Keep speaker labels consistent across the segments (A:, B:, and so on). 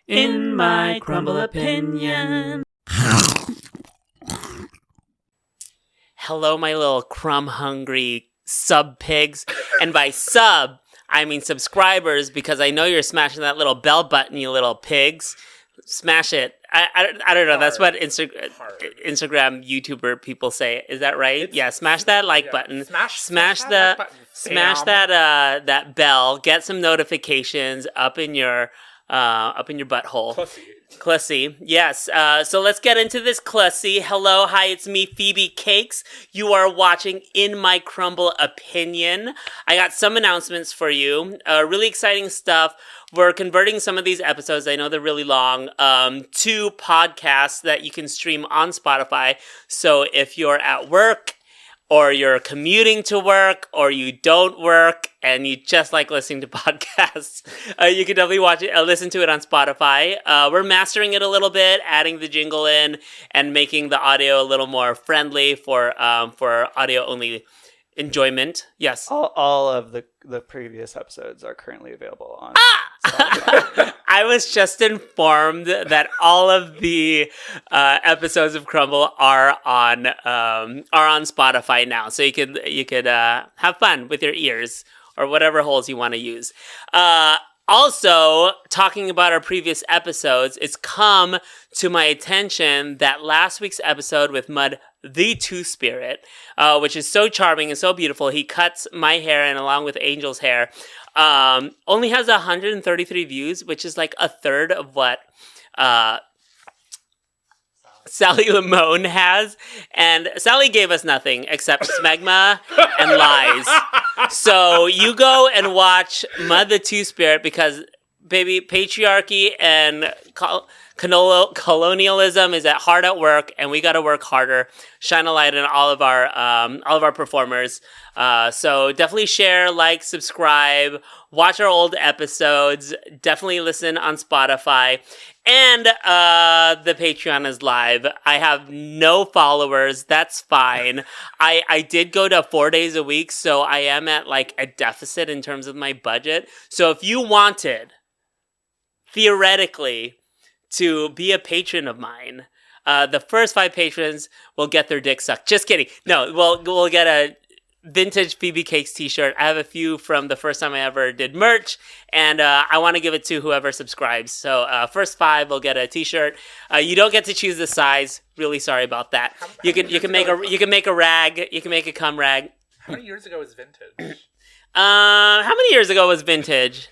A: in my crumble opinion. Hello, my little crumb-hungry sub-pigs. And by sub, I mean subscribers, because I know you're smashing that little bell button, you little pigs. Smash it. I don't know. That's what Instagram YouTuber people say. Is that right? Smash that like button. Smash that bell. Get some notifications up in your butthole. Clussy. Yes. So let's get into this, Clussy. Hello. Hi, it's me, Phoebe Cakes. You are watching In My Crumble Opinion. I got some announcements for you. Really exciting stuff. We're converting some of these episodes, I know they're really long, to podcasts that you can stream on Spotify. So if you're at work, or you're commuting to work, or you don't work, and you just like listening to podcasts, you can definitely listen to it on Spotify. We're mastering it a little bit, adding the jingle in, and making the audio a little more friendly for audio-only enjoyment. Yes.
B: All of the previous episodes are currently available on Spotify.
A: I was just informed that all of the episodes of Crumble are on Spotify now, so you could have fun with your ears or whatever holes you want to use. Also, talking about our previous episodes, it's come to my attention that last week's episode with Mud, the Two-Spirit, which is so charming and so beautiful, he cuts my hair and along with Angel's hair, only has 133 views, which is like a third of what Sally Limone has. And Sally gave us nothing except smegma and lies. So you go and watch Mud the Two-Spirit because, baby, patriarchy and colonialism is hard at work, and we got to work harder. Shine a light on all of our performers. So definitely share, like, subscribe, watch our old episodes. Definitely listen on Spotify. And the Patreon is live. I have no followers. That's fine. I did go to 4 days a week, so I am at like a deficit in terms of my budget. So if you wanted, theoretically, to be a patron of mine, the first 5 patrons will get their dick sucked. Just kidding. No, we'll get a vintage Phoebe Cakes t-shirt. I have a few from the first time I ever did merch, and I want to give it to whoever subscribes. So first 5 will get a t-shirt. You don't get to choose the size. Really sorry about that. You can make a rag. You can make a cum rag.
C: How many years ago was vintage?
A: How many years ago was vintage?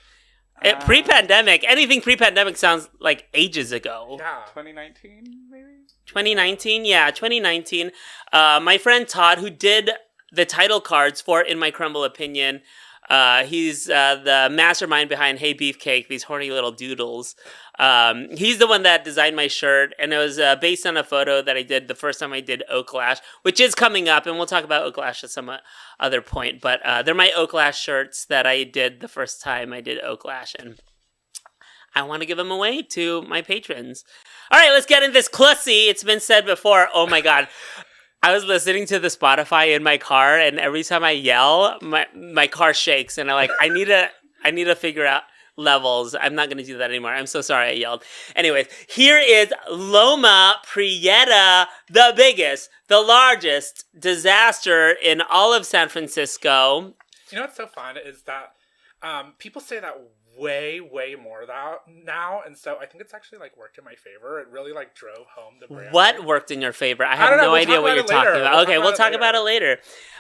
A: Pre-pandemic. Anything pre-pandemic sounds like ages ago.
C: Yeah.
B: 2019, maybe?
A: 2019? Yeah, 2019. My friend Todd, who did the title cards for In My Crumble Opinion, he's the mastermind behind Hey Beefcake, these horny little doodles. He's the one that designed my shirt, and it was based on a photo that I did the first time I did Oak Lash, which is coming up, and we'll talk about Oak Lash at some other point, but they're my Oak Lash shirts that I did the first time I did Oak Lash, and I want to give them away to my patrons. All right, let's get into this. Clussy, it's been said before, oh my god. I was listening to the Spotify in my car, and every time I yell, my car shakes, and I need to figure out levels. I'm not going to do that anymore. I'm so sorry I yelled. Anyways, here is Loma Prietta, the biggest, the largest disaster in all of San Francisco.
C: You know what's so fun is that people say that way more now, and so I think it's actually like worked in my favor. It really like drove home the brand.
A: What worked in your favor? I have no idea what you're talking about. Okay, we'll talk about it later.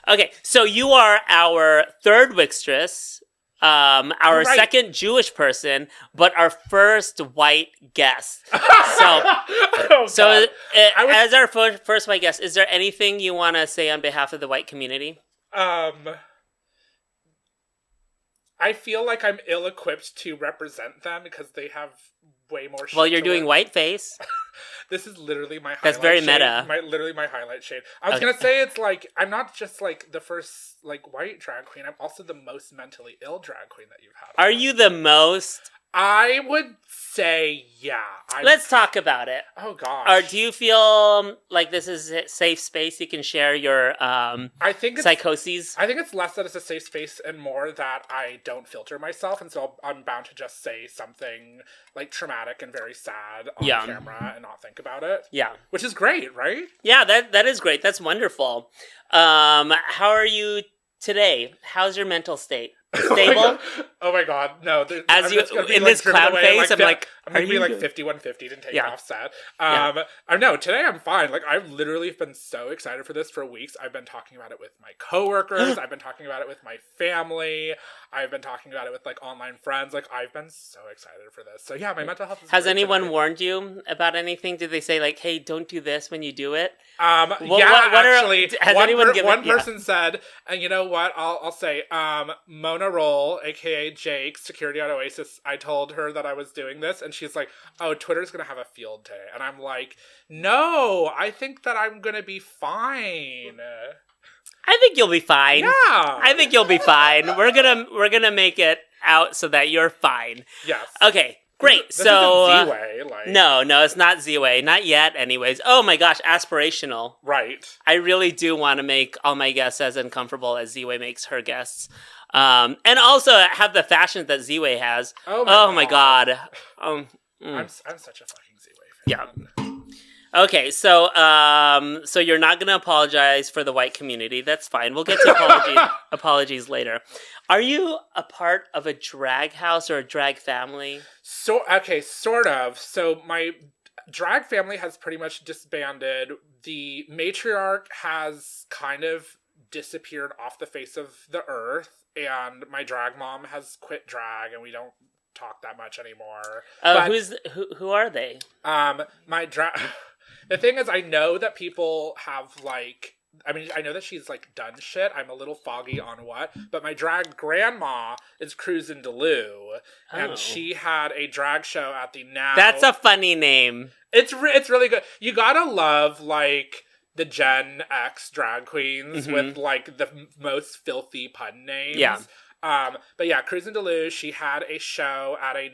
A: Okay, so you are our third Wixtress, our second Jewish person, but our first white guest. So, as our first white guest, is there anything you want to say on behalf of the white community?
C: I feel like I'm ill-equipped to represent them because they have way more shade.
A: Well, you're doing whiteface.
C: This is literally my highlight
A: That's very
C: shade.
A: meta.
C: Literally my highlight shade. I was going to say it's like, I'm not just like the first like white drag queen. I'm also the most mentally ill drag queen that you've had.
A: Are you the most?
C: I would say, yeah.
A: Let's talk about it.
C: Oh, gosh.
A: Or do you feel like this is a safe space you can share your
C: I think
A: psychoses?
C: I think it's less that it's a safe space and more that I don't filter myself. And so I'm bound to just say something like traumatic and very sad on camera and not think about it.
A: Yeah.
C: Which is great, right?
A: Yeah, that is great. That's wonderful. How are you today? How's your mental state? Stable?
C: Oh my god, no.
A: In this clown face, I'm like,
C: I'm going to be like 5150 and take it off set. No, today I'm fine. Like, I've literally been so excited for this for weeks. I've been talking about it with my coworkers. I've been talking about it with my family. I've been talking about it with, like, online friends. Like, I've been so excited for this. So, yeah, my mental health is
A: Has
C: great
A: anyone
C: today.
A: warned you about anything? Did they say, like, hey, don't do this when you do it?
C: Actually,
A: has anyone given...
C: One person said, and you know what, I'll say, Mona Roll, aka Jake, security at Oasis, I told her that I was doing this, and she's like, oh, Twitter's gonna have a field day. And I'm like, no, I think that I'm gonna be fine.
A: I think you'll be fine.
C: Yeah.
A: I think you'll be fine. We're gonna make it out so that you're fine.
C: Yes.
A: Okay. Great.
C: This
A: so
C: isn't Z-Way, like...
A: No, it's not Z-Way. Not yet, anyways. Oh my gosh, aspirational.
C: Right.
A: I really do want to make all my guests as uncomfortable as Z-Way makes her guests. And also have the fashion that Z-Way has.
C: Oh my
A: god.
C: I'm such a fucking Z-Way fan.
A: Yeah. Okay, so you're not going to apologize for the white community. That's fine. We'll get to apologies later. Are you a part of a drag house or a drag family?
C: So, okay, sort of. So my drag family has pretty much disbanded. The matriarch has kind of disappeared off the face of the earth, and my drag mom has quit drag, and we don't talk that much anymore.
A: Who are they?
C: My drag... The thing is, I know that people have, like... I mean, I know that she's, like, done shit. I'm a little foggy on what. But my drag grandma is Cruisin' Delu. And she had a drag show at the Now...
A: That's a funny name.
C: It's really good. You gotta love, like, the Gen X drag queens with, like, the most filthy pun names.
A: Yeah.
C: But yeah, Cruisin' Delu, she had a show at a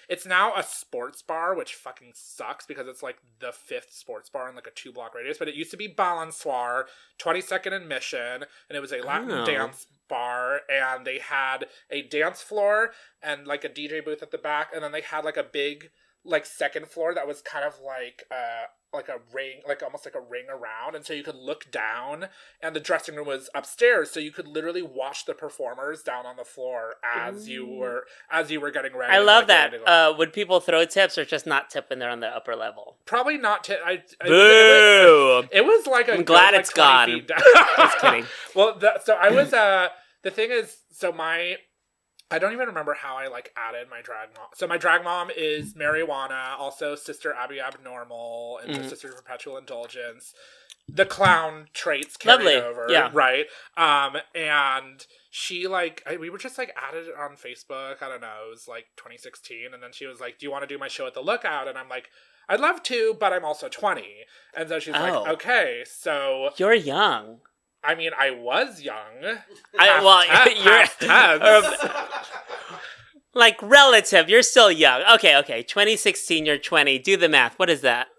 C: it's now a sports bar, which fucking sucks because it's like the 5th sports bar in like a 2-block radius, but it used to be Balançoire, 22nd and Mission, and it was a Latin dance bar, and they had a dance floor and like a DJ booth at the back, and then they had like a big like second floor that was kind of like a ring, like almost like a ring around, and so you could look down, and the dressing room was upstairs, so you could literally watch the performers down on the floor as you were getting ready.
A: I love that. Would people throw tips or just not tip when they're on the upper level?
C: Probably not tip.
A: Boo!
C: It was like
A: I'm glad it's gone. Just kidding.
C: Well, so I was the thing is, so I don't even remember how I, like, added my drag mom. So my drag mom is Marijuana, also Sister Abby Abnormal, and the Sister Perpetual Indulgence. The clown traits carried over, right? And she, like, we were just, like, added it on Facebook. I don't know. It was, like, 2016. And then she was like, do you want to do my show at the Lookout? And I'm like, I'd love to, but I'm also 20. And so she's like, okay, so...
A: You're young.
C: I mean, I was young.
A: You're like relative. You're still young. Okay. 2016. You're 20. Do the math. What is that?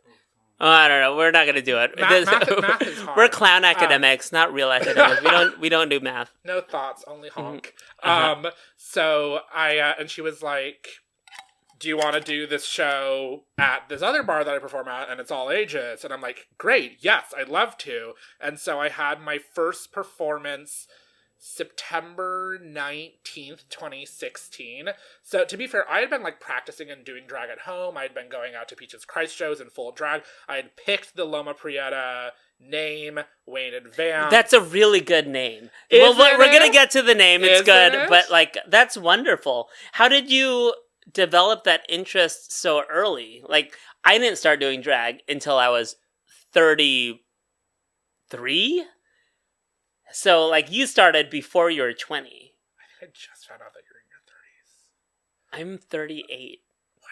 A: Oh, I don't know. We're not gonna do it.
C: Math is hard.
A: We're clown academics, not real academics. We don't do math.
C: No thoughts, only honk. So I and she was like, do you want to do this show at this other bar that I perform at, and it's all ages? And I'm like, great, yes, I'd love to. And so I had my first performance September 19th, 2016. So to be fair, I had been like practicing and doing drag at home. I had been going out to Peaches Christ shows in full drag. I had picked the Loma Prietta name way in advance. That's
A: a really good name. We're going to get to the name. It's good, but like, that's wonderful. How did you develop that interest so early? Like, I didn't start doing drag until I was 33. So, like, you started before you were 20.
C: I think I just found out that you're in your 30s.
A: I'm 38.
C: Wow.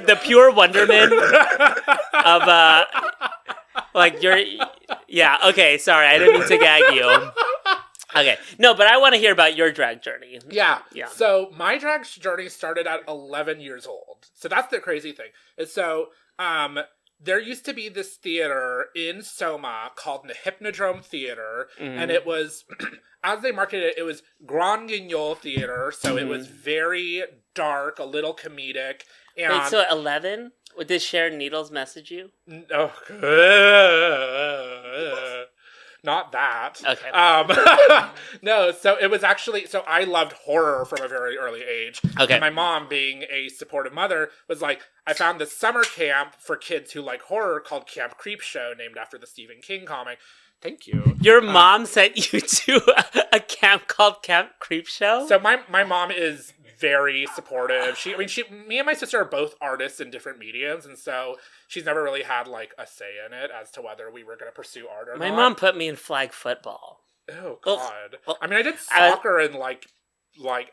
A: the pure wonderment of like you're. Yeah. Okay. Sorry, I didn't mean to gag you. Okay. No, but I want to hear about your drag journey.
C: Yeah.
A: Yeah.
C: So my drag journey started at 11 years old. So that's the crazy thing. And so there used to be this theater in Soma called the Hypnodrome Theater. And it was, as they marketed it, it was Grand Guignol Theater. So it was very dark, a little comedic. And
A: Wait, so 11? Did Sharon Needles message you?
C: Oh, not that.
A: Okay.
C: No, so it was actually, so I loved horror from a very early age.
A: Okay.
C: And my mom, being a supportive mother, was like, I found this summer camp for kids who like horror called Camp Creepshow, named after the Stephen King comic. Thank you.
A: Your mom sent you to a camp called Camp Creepshow?
C: So my mom is very supportive. Me and my sister are both artists in different mediums, and so she's never really had like a say in it as to whether we were going to pursue art or not.
A: My mom put me in flag football.
C: Oh God!
A: Well,
C: I mean, I did soccer in like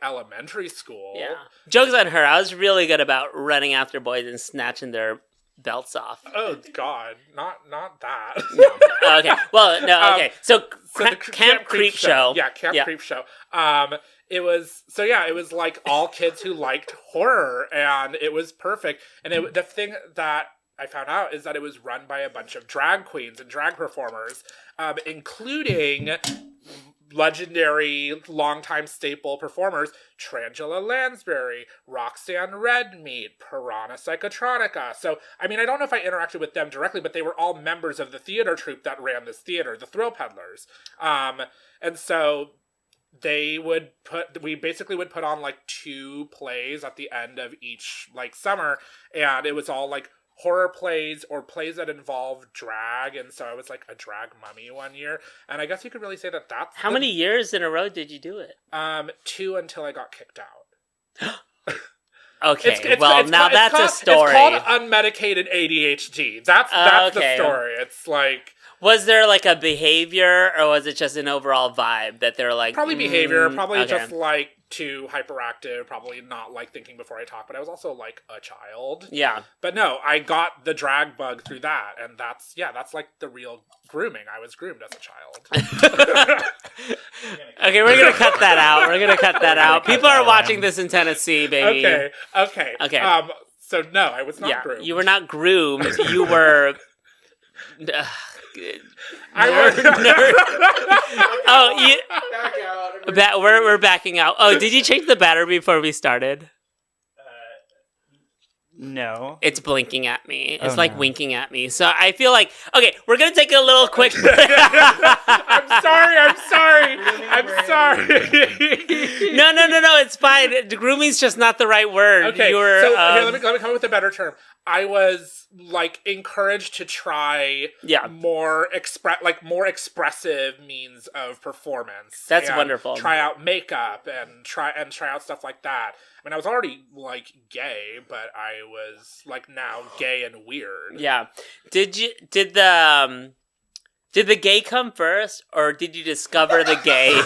C: elementary school.
A: Yeah. Joke's on her. I was really good about running after boys and snatching their belts off.
C: Oh God! Not that.
A: No. Okay. Well, no. Okay. So
C: Camp
A: Creep Show.
C: Yeah, Camp Creep Show. It was like all kids who liked horror, and it was perfect. And the thing that I found out is that it was run by a bunch of drag queens and drag performers, including legendary longtime staple performers Trangela Lansbury, Roxanne Redmeat, Piranha Psychotronica. So, I mean, I don't know if I interacted with them directly, but they were all members of the theater troupe that ran this theater, the Thrill Peddlers. And so we basically would put on like 2 plays at the end of each like summer, and it was all like horror plays or plays that involve drag. And so I was like a drag mummy one year, and I guess you could really say that's
A: how many years in a row did you do it?
C: 2 until I got kicked out.
A: Okay,
C: that's
A: a story.
C: It's called unmedicated ADHD. That's
A: okay.
C: The story. It's like,
A: was there like a behavior, or was it just an overall vibe that they're like
C: probably behavior, probably
A: okay.
C: just like too hyperactive, probably not like thinking before I talk, but I was also like a child.
A: Yeah.
C: But no, I got the drag bug through that, and that's like the real grooming. I was groomed as a child.
A: Okay, we're gonna cut that out. People are watching this in Tennessee, baby.
C: Okay. So no, I was not groomed.
A: You were not groomed. You were. We're backing out. Oh, did you change the battery before we started?
B: No.
A: It's blinking at me. It's winking at me. So I feel like, okay, we're going to take a little quick break.
C: I'm sorry.
A: No, it's fine. Grooming's just not the right word.
C: Okay, here, let me come up with a better term. I was like encouraged to try more expressive means of performance.
A: That's wonderful.
C: Try out makeup and try out stuff like that. I mean, I was already like gay, but I was like now gay and weird.
A: Yeah. Did the gay come first, or did you discover the gay?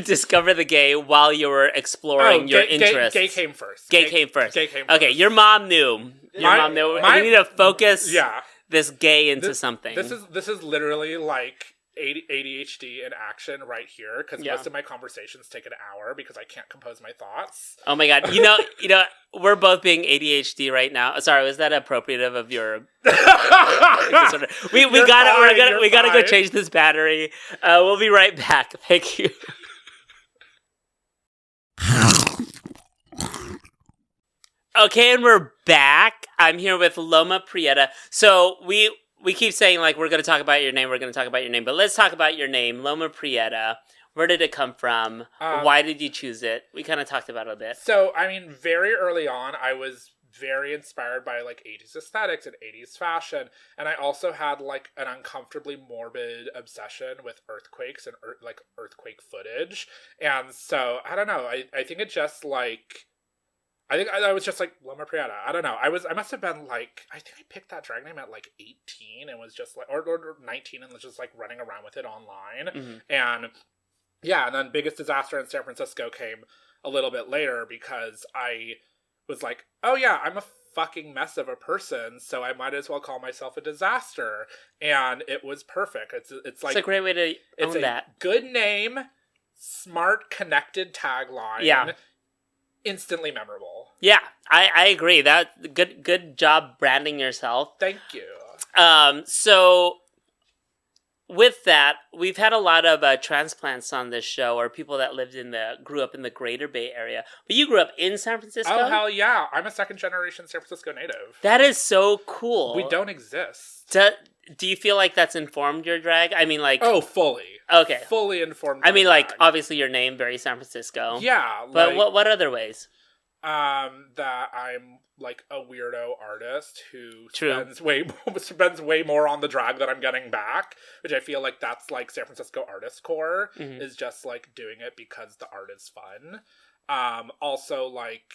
A: Discover the gay while you were exploring your interests.
C: Gay came first.
A: Gay came first. Okay, your mom knew. We need to focus this gay into something.
C: This is literally like ADHD in action right here, because most of my conversations take an hour because I can't compose my thoughts.
A: Oh my God. You know, we're both being ADHD right now. Sorry, was that appropriative of your we gotta go change this battery. We'll be right back. Thank you. Okay, and we're back. I'm here with Loma Prietta. So we keep saying, like, we're going to talk about your name, but let's talk about your name, Loma Prietta. Where did it come from? Why did you choose it? We kind of talked about it a bit.
C: So, I mean, very early on, I was very inspired by, like, 80s aesthetics and 80s fashion, and I also had, like, an uncomfortably morbid obsession with earthquakes and, earthquake footage, and so, I don't know, I think it just, like... I was just like Loma Prietta. I don't know. I must have been like, I think I picked that drag name at like 18 and was just like, or 19 and was just like running around with it online. Mm-hmm. And then Biggest Disaster in San Francisco came a little bit later because I was like, oh yeah, I'm a fucking mess of a person, so I might as well call myself a disaster. And it was perfect. It's like
A: a great way to own that.
C: Good name, smart, connected tagline.
A: Yeah.
C: Instantly memorable.
A: Yeah, I agree. That good job branding yourself.
C: Thank you.
A: So with that, we've had a lot of transplants on this show, or people that grew up in the Greater Bay Area. But you grew up in San Francisco?
C: Oh, hell yeah. I'm a second-generation San Francisco native.
A: That is so cool.
C: We don't exist.
A: Do you feel like that's informed your drag? I mean, like...
C: Oh, fully.
A: Okay.
C: Fully informed
A: I mean,
C: drag.
A: like, obviously your name, very San Francisco.
C: Yeah.
A: But what other ways?
C: That I'm like a weirdo artist who
A: True.
C: spends way more on the drag that I'm getting back, which I feel like that's like San Francisco artist core, is just like doing it because the art is fun. Also like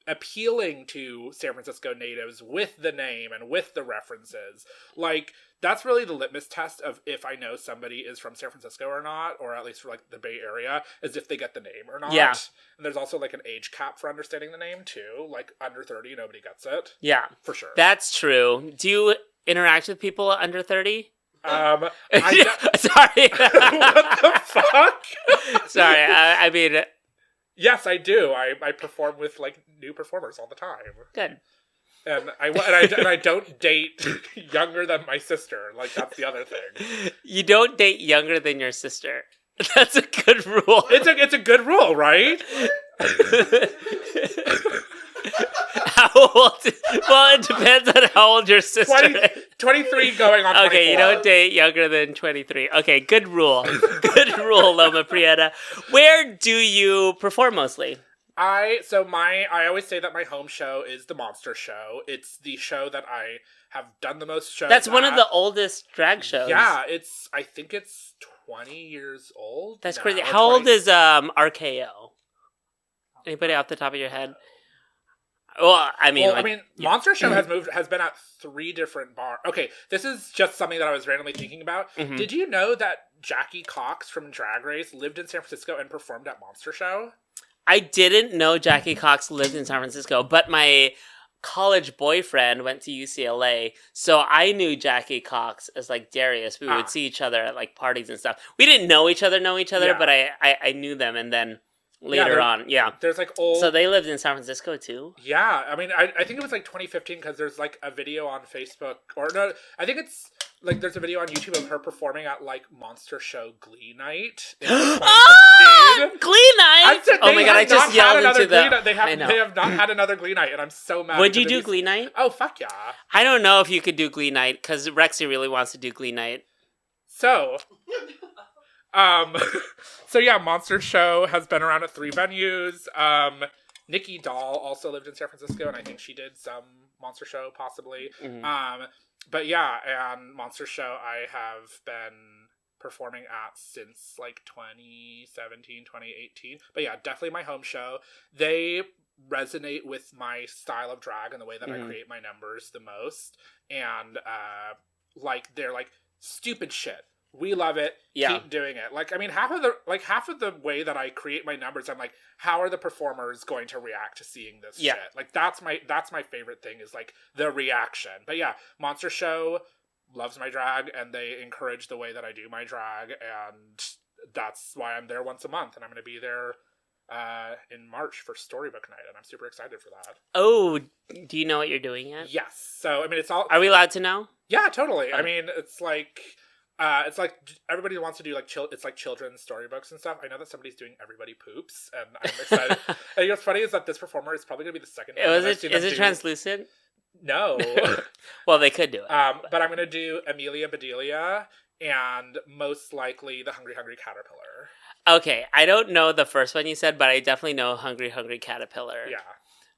C: appealing to San Francisco natives with the name and with the references. Like, that's really the litmus test of if I know somebody is from San Francisco or not, or at least for like the Bay Area, is if they get the name or not.
A: Yeah.
C: And there's also like an age cap for understanding the name too. Like under 30, nobody gets it.
A: Yeah.
C: For sure.
A: That's true. Do you interact with people under 30?
C: Sorry.
A: What
C: the fuck?
A: Sorry, I mean...
C: Yes, I do. I perform with like new performers all the time.
A: Good.
C: And I don't date younger than my sister. Like, that's the other thing.
A: You don't date younger than your sister. That's a good rule.
C: It's a good rule, right?
A: How old? Well, it depends on how old your sister is.
C: 23 going on 24.
A: Okay, you don't date younger than 23. Okay, good rule. Good rule, Loma Prietta. Where do you perform mostly?
C: I always say that my home show is the Monster Show. It's the show that I have done the most shows.
A: That's one of the oldest drag shows.
C: Yeah, I think it's 20 years old.
A: That's
C: now,
A: crazy. How old is RKO? Anybody off the top of your head? Well, I mean,
C: Monster Show has been at 3 different bars. Okay, this is just something that I was randomly thinking about. Mm-hmm. Did you know that Jackie Cox from Drag Race lived in San Francisco and performed at Monster Show?
A: I didn't know Jackie Cox lived in San Francisco, but my college boyfriend went to UCLA, so I knew Jackie Cox as like Darius. We would see each other at like parties and stuff. We didn't know each other,
C: Yeah.
A: but I knew them, and then later on,
C: there's like old.
A: So they lived in San Francisco too.
C: Yeah, I mean, I think it was like 2015 because there's like a video on Facebook, or no, I think it's like there's a video on YouTube of her performing at like Monster Show Glee Night.
A: Glee Night! Oh my god, I just yelled into the...
C: They have not had another Glee Night, and I'm so mad.
A: Would you do Glee Night?
C: Oh, fuck yeah.
A: I don't know if you could do Glee Night, because Rexy really wants to do Glee Night.
C: So... so yeah, Monster Show has been around at 3 venues. Nikki Doll also lived in San Francisco, and I think she did some Monster Show, possibly. Mm-hmm. But yeah, and Monster Show I have been performing at since like 2017, 2018. But yeah, definitely my home show. They resonate with my style of drag and the way that I create my numbers the most. And like they're like, stupid shit. We love it. Yeah. Keep doing it. Like, I mean, half of the way that I create my numbers, I'm like, how are the performers going to react to seeing this shit? Like, that's my favorite thing is like the reaction. But yeah, Monster Show loves my drag, and they encourage the way that I do my drag, and that's why I'm there once a month, and I'm going to be there in March for Storybook Night, and I'm super excited for that.
A: Oh, do you know what you're doing yet?
C: Yes. So, I mean, it's all...
A: Are we allowed to know?
C: Yeah, totally. I mean, it's like everybody wants to do like it's like children's storybooks and stuff. I know that somebody's doing Everybody Poops, and I'm excited. And what's funny is that this performer is probably going to be the second.
A: Is it translucent?
C: No.
A: Well, they could do it.
C: But I'm going to do Amelia Bedelia and most likely the Hungry Hungry Caterpillar.
A: Okay, I don't know the first one you said, but I definitely know Hungry Hungry Caterpillar.
C: Yeah.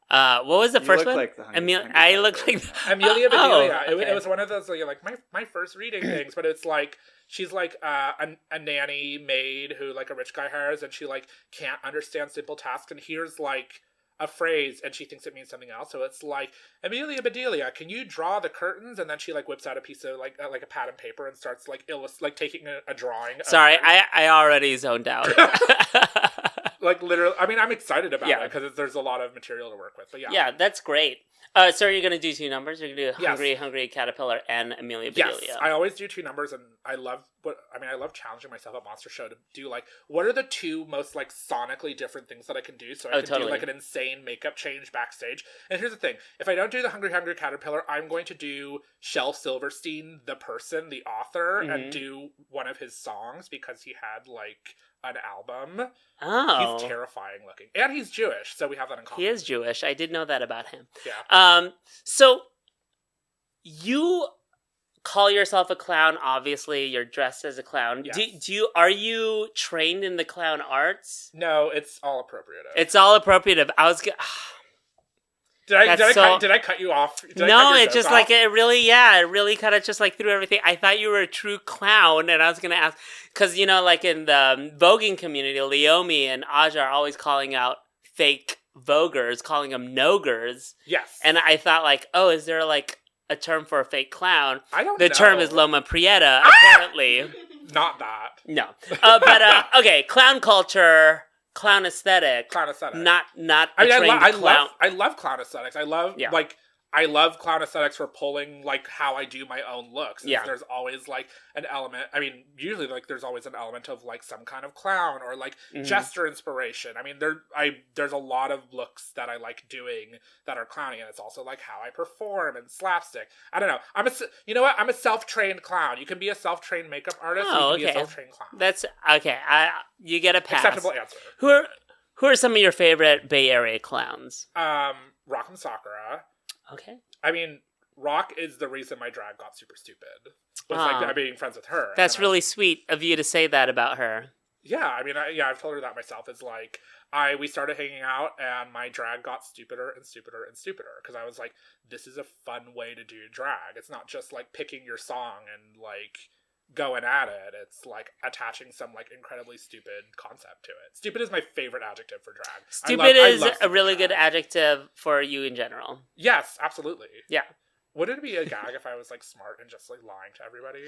A: what was the
B: You
A: first
B: look
A: one?
B: like the Hungry Hungry
A: I look like
C: Amelia Bedelia.
A: Okay.
C: It was one of those like my first reading things, but it's like she's like a nanny maid who like a rich guy hires, and she like can't understand simple tasks, and here's like a phrase and she thinks it means something else. So it's like, Amelia Bedelia, can you draw the curtains? And then she like whips out a piece of like a pad and paper and starts like taking a drawing.
A: Sorry, I already zoned out.
C: Like, literally, I mean, I'm excited about
A: Yeah.
C: it because there's a lot of material to work with, but yeah.
A: Yeah, that's great. So you're going to do 2 numbers? You're going to do
C: Yes.
A: Hungry Caterpillar and Amelia
C: Yes,
A: Bedelia.
C: I always do 2 numbers, and I love challenging myself at Monster Show to do, like, what are the 2 most, like, sonically different things that I can do, so I can do, like, an insane makeup change backstage. And here's the thing, if I don't do the Hungry Caterpillar, I'm going to do Shel Silverstein, the person, the author, and do one of his songs, because he had, like, an album.
A: Oh.
C: He's terrifying looking. And he's Jewish, so we have that in common.
A: He is Jewish. I did know that about him.
C: Yeah.
A: So you call yourself a clown, obviously. You're dressed as a clown.
C: Yes.
A: Are you trained in the clown arts?
C: No, it's all appropriative.
A: It's all appropriative. I was
C: Did I cut you off?
A: No, it just like it really kind of just like threw everything. I thought you were a true clown, and I was gonna ask because like in the voguing community, Leomi and Aja are always calling out fake voguers, calling them nogers.
C: Yes,
A: and I thought like, oh, is there like a term for a fake clown?
C: I don't know.
A: The term is Loma Prietta, apparently.
C: Not that.
A: No, but okay, clown culture. Clown aesthetic. Not I
C: love clown aesthetics. I love clown aesthetics for pulling, like, how I do my own looks. There's always, like, an element. I mean, usually, like, there's always an element of, like, some kind of clown or, like, gesture inspiration. I mean, there's a lot of looks that I like doing that are clowny, and it's also, like, how I perform and slapstick. I don't know. I'm a self-trained clown. You can be a self-trained makeup artist, or you can be a self-trained clown.
A: That's, okay. You get a pass.
C: Acceptable answer.
A: Who are some of your favorite Bay Area clowns?
C: Rock and Sakura.
A: Okay.
C: I mean, Rock is the reason my drag got super stupid. Was like being friends with her.
A: That's really sweet of you to say that about her.
C: Yeah, I mean, I've told her that myself. It's like we started hanging out, and my drag got stupider and stupider and stupider because I was like, this is a fun way to do drag. It's not just like picking your song and like going at it. It's like attaching some like incredibly stupid concept to it. Stupid is my favorite adjective for drag.
A: Stupid is a really good adjective for you in general.
C: Yes, absolutely.
A: Yeah.
C: Would it be a gag if I was like smart and just like lying to everybody?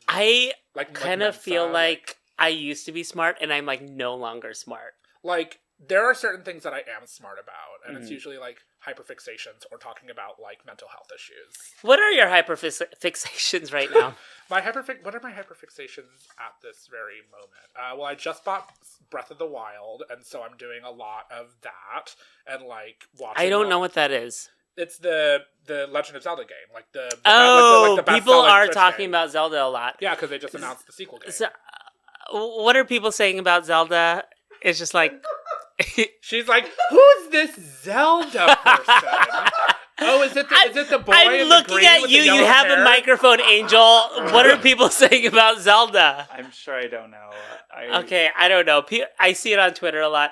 A: I kind of feel like I used to be smart and I'm like no longer smart.
C: Like there are certain things that I am smart about, and it's usually like hyperfixations or talking about like mental health issues.
A: What are your hyperfixations right now?
C: What are my hyperfixations at this very moment? Well, I just bought Breath of the Wild, and so I'm doing a lot of that and like watching.
A: I don't know what that is.
C: It's the Legend of Zelda game, like the
A: people are talking about Zelda a lot.
C: Yeah, because they just announced the sequel game.
A: So, what are people saying about Zelda? It's just like
C: she's like, who's this Zelda person? Oh, is it the boy?
A: I'm looking at you. You have a microphone, Angel. What are people saying about Zelda?
B: I'm sure I don't know.
A: Okay, I don't know. I see it on Twitter a lot.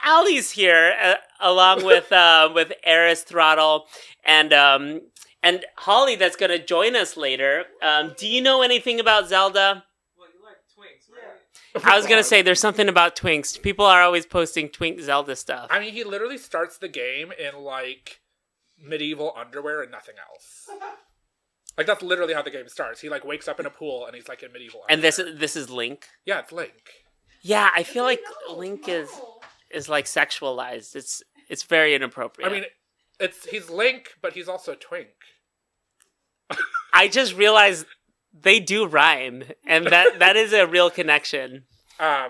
A: Ali's here, along with Eris Throttle and Holly, that's going to join us later. Do you know anything about Zelda?
D: Well, you like Twinks, right?
A: Yeah. I was going to say there's something about Twinks. People are always posting Twink Zelda stuff.
C: I mean, he literally starts the game in like medieval underwear and nothing else. Like that's literally how the game starts. He like wakes up in a pool and he's like in medieval underwear.
A: And this is Link?
C: Yeah, it's Link.
A: Yeah, I feel like Link is like sexualized. It's very inappropriate.
C: I mean, he's Link, but he's also Twink.
A: I just realized they do rhyme, and that is a real connection.
C: I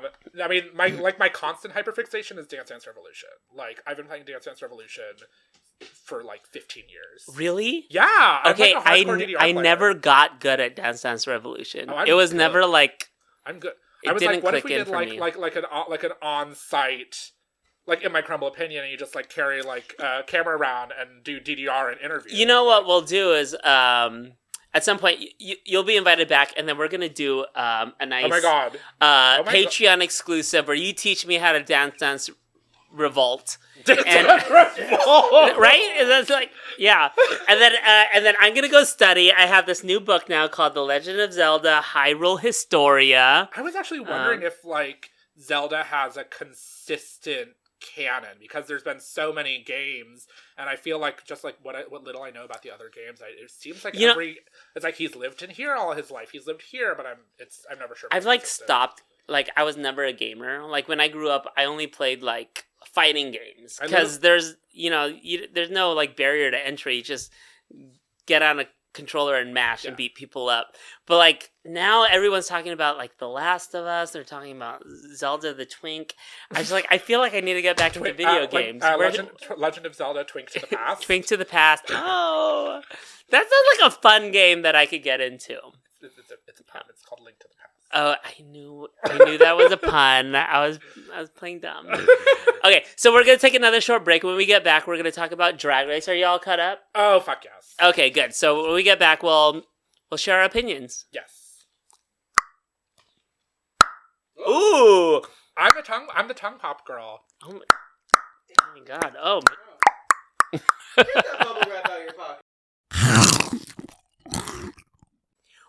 C: mean, my constant hyperfixation is Dance Dance Revolution. Like I've been playing Dance Dance Revolution for like 15 years.
A: Really?
C: Yeah.
A: Okay,
C: I
A: never got good at Dance Dance Revolution.
C: Oh,
A: it was good. Never like
C: I'm good.
A: I was like, what if we did
C: like an on-site, like in my crumble opinion, and you just like carry like a camera around and do DDR and interviews.
A: You know what we'll do is at some point you'll be invited back, and then we're gonna do a nice Patreon exclusive where you teach me how to dance revolt. Right? And that's like, yeah. And then I'm gonna go study. I have this new book now called The Legend of Zelda: Hyrule Historia.
C: I was actually wondering if like Zelda has a consistent canon, because there's been so many games, and I feel like just like what little I know about the other games, it seems like it's like he's lived in here all his life. He's lived here, but I'm never sure.
A: I've like stopped like, I was never a gamer. Like, when I grew up, I only played, like, fighting games.
C: I
A: Because there's, there's no, like, barrier to entry. You just get on a controller and mash and beat people up. But, like, now everyone's talking about, like, The Last of Us. They're talking about Zelda the Twink. I feel like I need to get back into video games.
C: Legend of Zelda Twink to the Past.
A: Twink to the Past. Oh, that sounds like a fun game that I could get into.
C: It's a pun. It's called Link to the Past.
A: Oh, I knew that was a pun. I was playing dumb. Okay, so we're gonna take another short break. When we get back, we're gonna talk about Drag Race. Are you all caught up?
C: Oh, fuck yes.
A: Okay, good. So when we get back, we'll share our opinions.
C: Yes.
A: Ooh,
C: I'm the tongue pop girl.
A: oh my god. Oh.
B: Get that bubble wrap out of your pocket.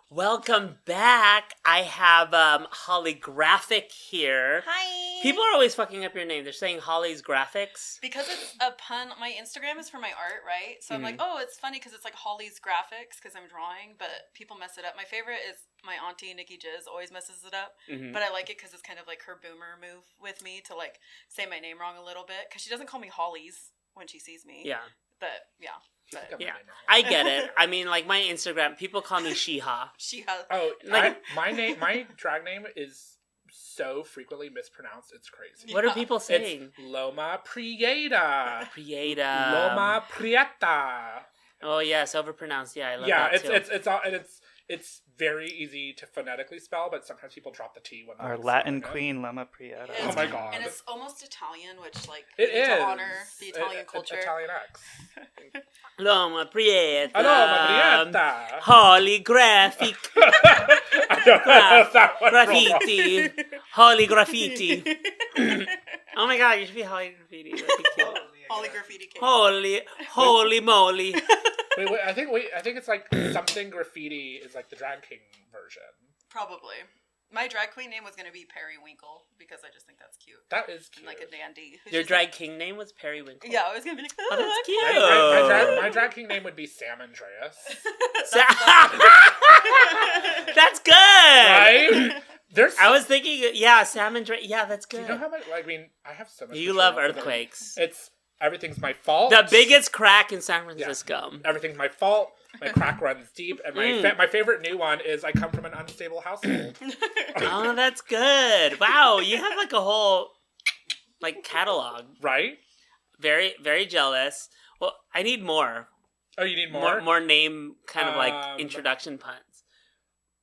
A: Welcome back. I have Holographic here.
D: Hi.
A: People are always fucking up your name. They're saying Holly's Graphics.
D: Because it's a pun. My Instagram is for my art, right? So I'm like, oh, it's funny because it's like Holly's Graphics because I'm drawing, but people mess it up. My favorite is my auntie, Nikki Jizz, always messes it up. But I like it because it's kind of like her boomer move with me to like say my name wrong a little bit because she doesn't call me Holly's when she sees me.
A: Yeah.
D: But yeah. But,
A: Yeah, I get it. I mean, like, my Instagram, people call me Shiha.
D: Shiha.
C: Oh,
A: Like-
C: my drag name is so frequently mispronounced. It's crazy.
A: What are people saying?
C: It's Loma Prietta.
A: Prieta.
C: Loma Prietta.
A: Oh, yes, overpronounced. Yeah, I love
C: Yeah,
A: that too.
C: it's very easy to phonetically spell, but sometimes people drop the T when
B: Our
C: they're
B: Latin
C: spelling it.
B: queen, Loma Prietta.
C: Oh my god.
D: And it's almost Italian, which like
C: It
D: we need
C: is
D: to honor the Italian culture.
C: Italian X.
A: Loma Prieta.
C: Loma Prietta.
A: Holographic.
C: I don't know that one
A: Graffiti. Holy graffiti. Oh my god, you should be Holy Graffiti. That'd be cute.
D: Holly graffiti cake.
A: Holy moly.
C: Wait, I think it's like something graffiti is like the drag king version.
D: Probably. My drag queen name was going to be Periwinkle because I just think that's cute.
C: That is cute.
D: And like a dandy. who's
A: Your
D: just
A: drag
D: like,
A: king name was Periwinkle.
D: Yeah, I was going to be like,
A: Oh, that's cute.
C: My drag king name would be Sam Andreas.
A: That's good.
C: Right?
A: I was thinking, yeah, Sam and Dre. Yeah, that's
C: Do
A: good.
C: you know how much? I mean, I have so much.
A: You love
C: material for
A: earthquakes.
C: It's everything's my fault.
A: The biggest crack in San Francisco.
C: Everything's my fault. My crack runs deep, and my favorite new one is I come from an unstable household.
A: Oh, that's good. Wow, you have like a whole like catalog.
C: Right?
A: Very, very jealous. Well, I need more.
C: Oh, you need more?
A: More name kind of like introduction puns.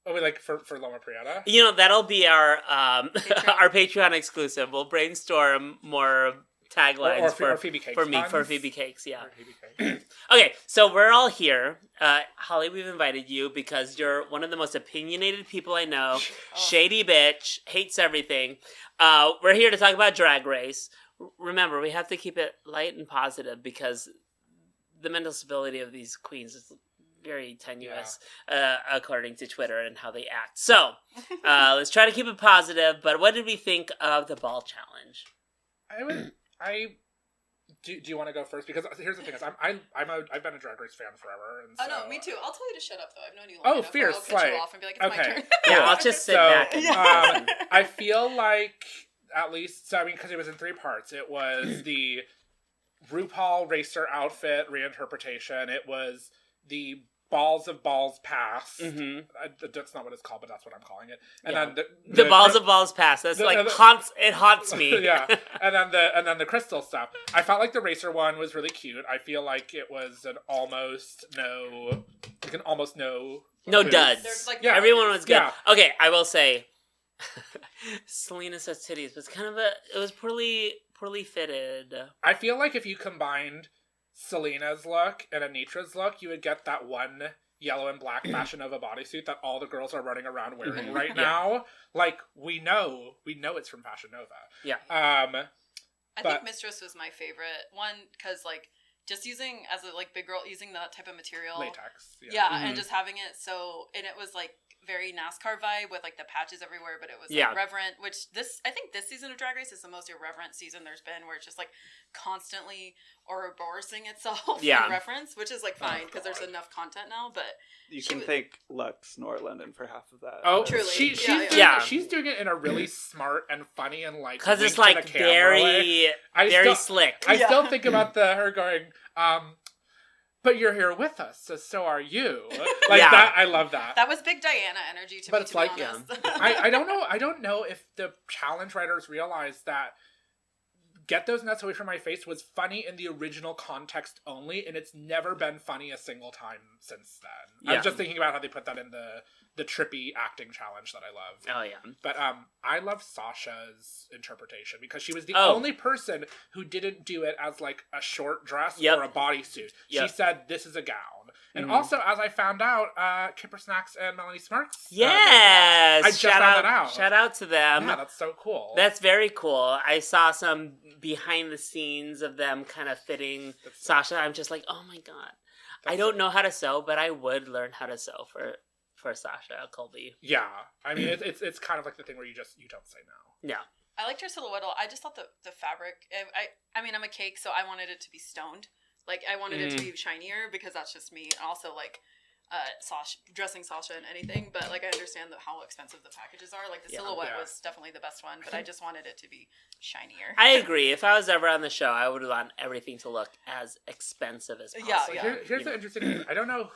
C: Oh, wait, like for Loma Prietta?
A: You know, that'll be our our Patreon exclusive. We'll brainstorm more taglines
C: Or
A: for
C: Phoebe Cakes
A: for me
C: puns?
A: for Phoebe Cakes. Yeah.
C: Or Phoebe Cakes.
A: Okay, so we're all here. Holly, we've invited you because you're one of the most opinionated people I know. Shady bitch, hates everything. We're here to talk about Drag Race. Remember, we have to keep it light and positive because the mental stability of these queens is very tenuous, according to Twitter and how they act. So, let's try to keep it positive. But what did we think of the ball challenge?
C: Do you want to go first? Because here's the thing: I've been a Drag Race fan forever. And so,
D: no, me too. I'll tell you to shut up, though. I've known you long enough.
C: fierce,
D: I'll cut
C: slay.
D: you off and be like, it's my turn.
A: Yeah, I'll just sit back. And listen.
C: I feel like at least, so I mean, because it was in 3 parts. It was the RuPaul racer outfit reinterpretation. It was the Balls of Balls pass.
A: Mm-hmm.
C: That's not what it's called, but that's what I'm calling it. And
A: Yeah.
C: then
A: The Balls of Balls pass. That's haunts me.
C: Yeah. And then the crystal stuff. I felt like the racer one was really cute. I feel like it was an almost no
A: No duds.
D: There's, like,
C: Yeah.
A: Everyone was good.
C: Yeah.
A: Okay, I will say, Selena says titties, but it's kind of it was poorly fitted.
C: I feel like if you combined Selena's look and Anitra's look, you would get that one yellow and black Fashion Nova bodysuit that all the girls are running around wearing right now. Like, we know it's from Fashion Nova.
A: Yeah.
D: I think Mistress was my favorite one because, like, just using as a like big girl using that type of material,
C: Latex.
D: yeah, and just having it and it was like very NASCAR vibe with like the patches everywhere, but it was
A: Yeah.
D: like reverent, which I think this season of Drag Race is the most irreverent season there's been, where it's just like constantly Ouroboros-ing itself
A: Yeah.
D: in reference, which is like fine because there's enough content now, but
B: You can thank Lux Norlondon for half of that.
C: Oh,
D: Truly.
C: She's doing it in a really smart and funny and like
A: Because it's
C: wink
A: like
C: to the camera way.
A: very slick.
C: I still think about her going, but you're here with us, so are you. Like
A: Yeah.
C: that, I love that.
D: that was big Diana energy to
C: But
D: me,
C: it's
D: to
C: like,
D: be honest.
C: I don't know if the challenge writers realized that Get Those Nuts Away From My Face was funny in the original context only, and it's never been funny a single time since then.
A: Yeah.
C: I'm just thinking about how they put that in the trippy acting challenge that I love.
A: Oh, yeah.
C: But I love Sasha's interpretation because she was the
A: Oh.
C: only person who didn't do it as like a short dress
A: Yep.
C: or a bodysuit.
A: Yep.
C: She said, "This is a gown." And also, as I found out, Kipper Snacks and Melanie Smarks.
A: Yes!
C: I just found that out.
A: Shout out to them.
C: Yeah, that's so cool.
A: That's very cool. I saw some behind the scenes of them kind of fitting Sasha. I'm just like, oh my god. I don't know how to sew, but I would learn how to sew for Sasha Colby.
C: Yeah, I mean it's kind of like the thing where you don't say no.
A: Yeah.
D: I liked her silhouette. I just thought the fabric. I mean, I'm a cake, so I wanted it to be stoned. Like I wanted it to be shinier because that's just me. And also like dressing Sasha in anything, but like I understand how expensive the packages are. Like the silhouette was definitely the best one, but I just wanted it to be shinier.
A: I agree. If I was ever on the show, I would want everything to look as expensive as possible.
D: Yeah.
C: Here's the interesting thing. I don't know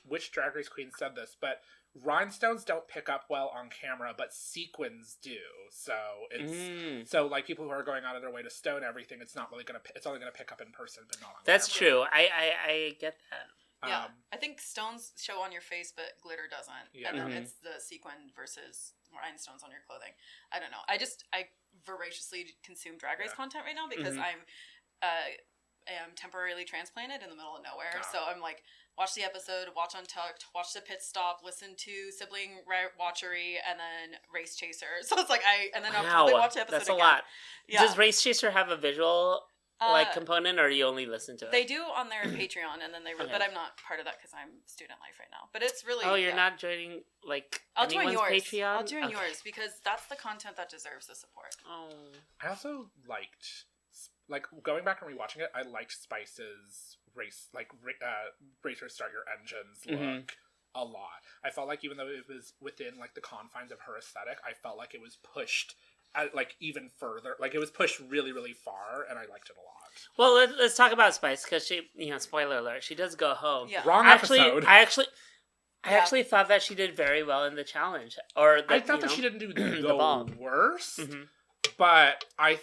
C: which Drag Race queen said this, but rhinestones don't pick up well on camera, but sequins do. So it's so like people who are going out of their way to stone everything, it's only gonna pick up in person, but not on
A: That's
C: camera.
A: true. I get that.
D: Yeah, I think stones show on your face, but glitter doesn't.
C: Yeah.
D: And then it's the sequin versus rhinestones on your clothing. I don't know. I voraciously consume Drag Race content right now because I am temporarily transplanted in the middle of nowhere. So I'm like, watch the episode, watch Untucked, watch the pit stop, listen to Sibling Watchery, and then Race Chaser. So it's like and then I'll probably watch the episode
A: That's a
D: again.
A: lot.
D: Yeah.
A: Does Race Chaser have a visual component, or do you only listen to it?
D: They do on their Patreon, and then but I'm not part of that because I'm student life right now. But it's really
A: you're not joining like
D: I'll join
A: anyone's
D: yours.
A: Patreon?
D: I'll join yours because that's the content that deserves the support.
A: Oh,
C: I also liked, like, going back and rewatching it, I liked Spice's Racers Start Your Engines look a lot. I felt like even though it was within, like, the confines of her aesthetic, I felt like it was pushed, even further. Like, it was pushed really, really far, and I liked it a lot.
A: well, let's talk about Spice, because she, spoiler alert, she does go home.
D: Yeah.
C: Wrong
A: Actually,
C: episode.
A: I actually thought that she did very well in the challenge. Or that,
C: I thought that she didn't do
A: the ball.
C: worse,
A: Mm-hmm.
C: but I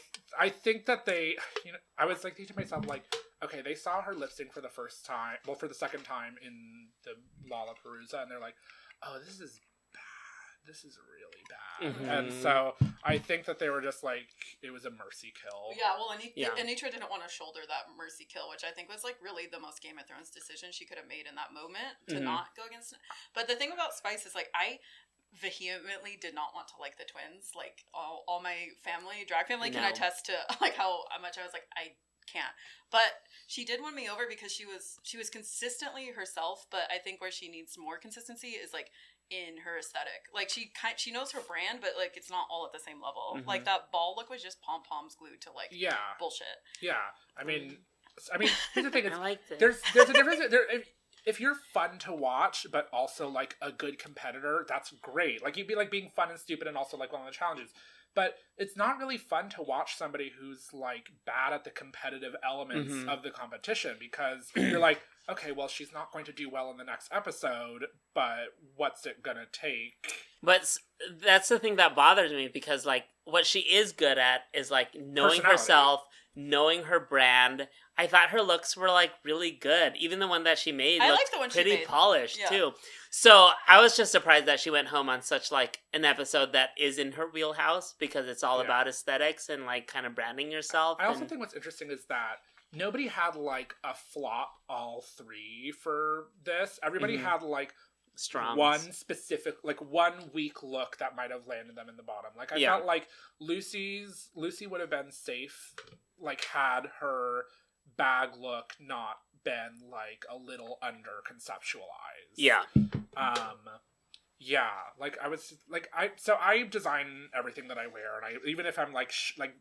C: think that they, I was like thinking to myself, like, okay, they saw her lip sync for the second time in the Lollapalooza, and they're like, oh, this is bad. This is really bad.
A: Mm-hmm.
C: And so I think that they were just like, it was a mercy kill.
D: Yeah, well, Anitra didn't want to shoulder that mercy kill, which I think was like really the most Game of Thrones decision she could have made in that moment to not go against it. But the thing about Spice is like I vehemently did not want to like the twins. Like all my drag family can attest to like how much I was like I can't. But she did win me over because she was consistently herself, but I think where she needs more consistency is like in her aesthetic. Like she knows her brand, but like it's not all at the same level. Like that ball look was just pom-poms glued to like bullshit.
C: Yeah. I mean here's the thing.
A: I liked it.
C: There's a difference. If you're fun to watch, but also like a good competitor, that's great. Like you'd be like being fun and stupid and also like one of the challenges. But it's not really fun to watch somebody who's like bad at the competitive elements of the competition because you're like, okay, well, she's not going to do well in the next episode, but what's it gonna take?
A: But that's the thing that bothers me because like what she is good at is like knowing herself, knowing her brand. I thought her looks were like really good. Even the one that she made looked
D: the one
A: pretty
D: she made.
A: polished too. So I was just surprised that she went home on such like an episode that is in her wheelhouse because it's all about aesthetics and like kind of branding yourself.
C: I also think what's interesting is that nobody had like a flop all three for this. Everybody had like
A: Strongs.
C: one specific, like 1 weak look that might have landed them in the bottom. Like I felt like Lucy would have been safe, like had her bag look not been like a little under conceptualized.
A: Yeah.
C: Yeah, like I design everything that I wear, and even if I'm like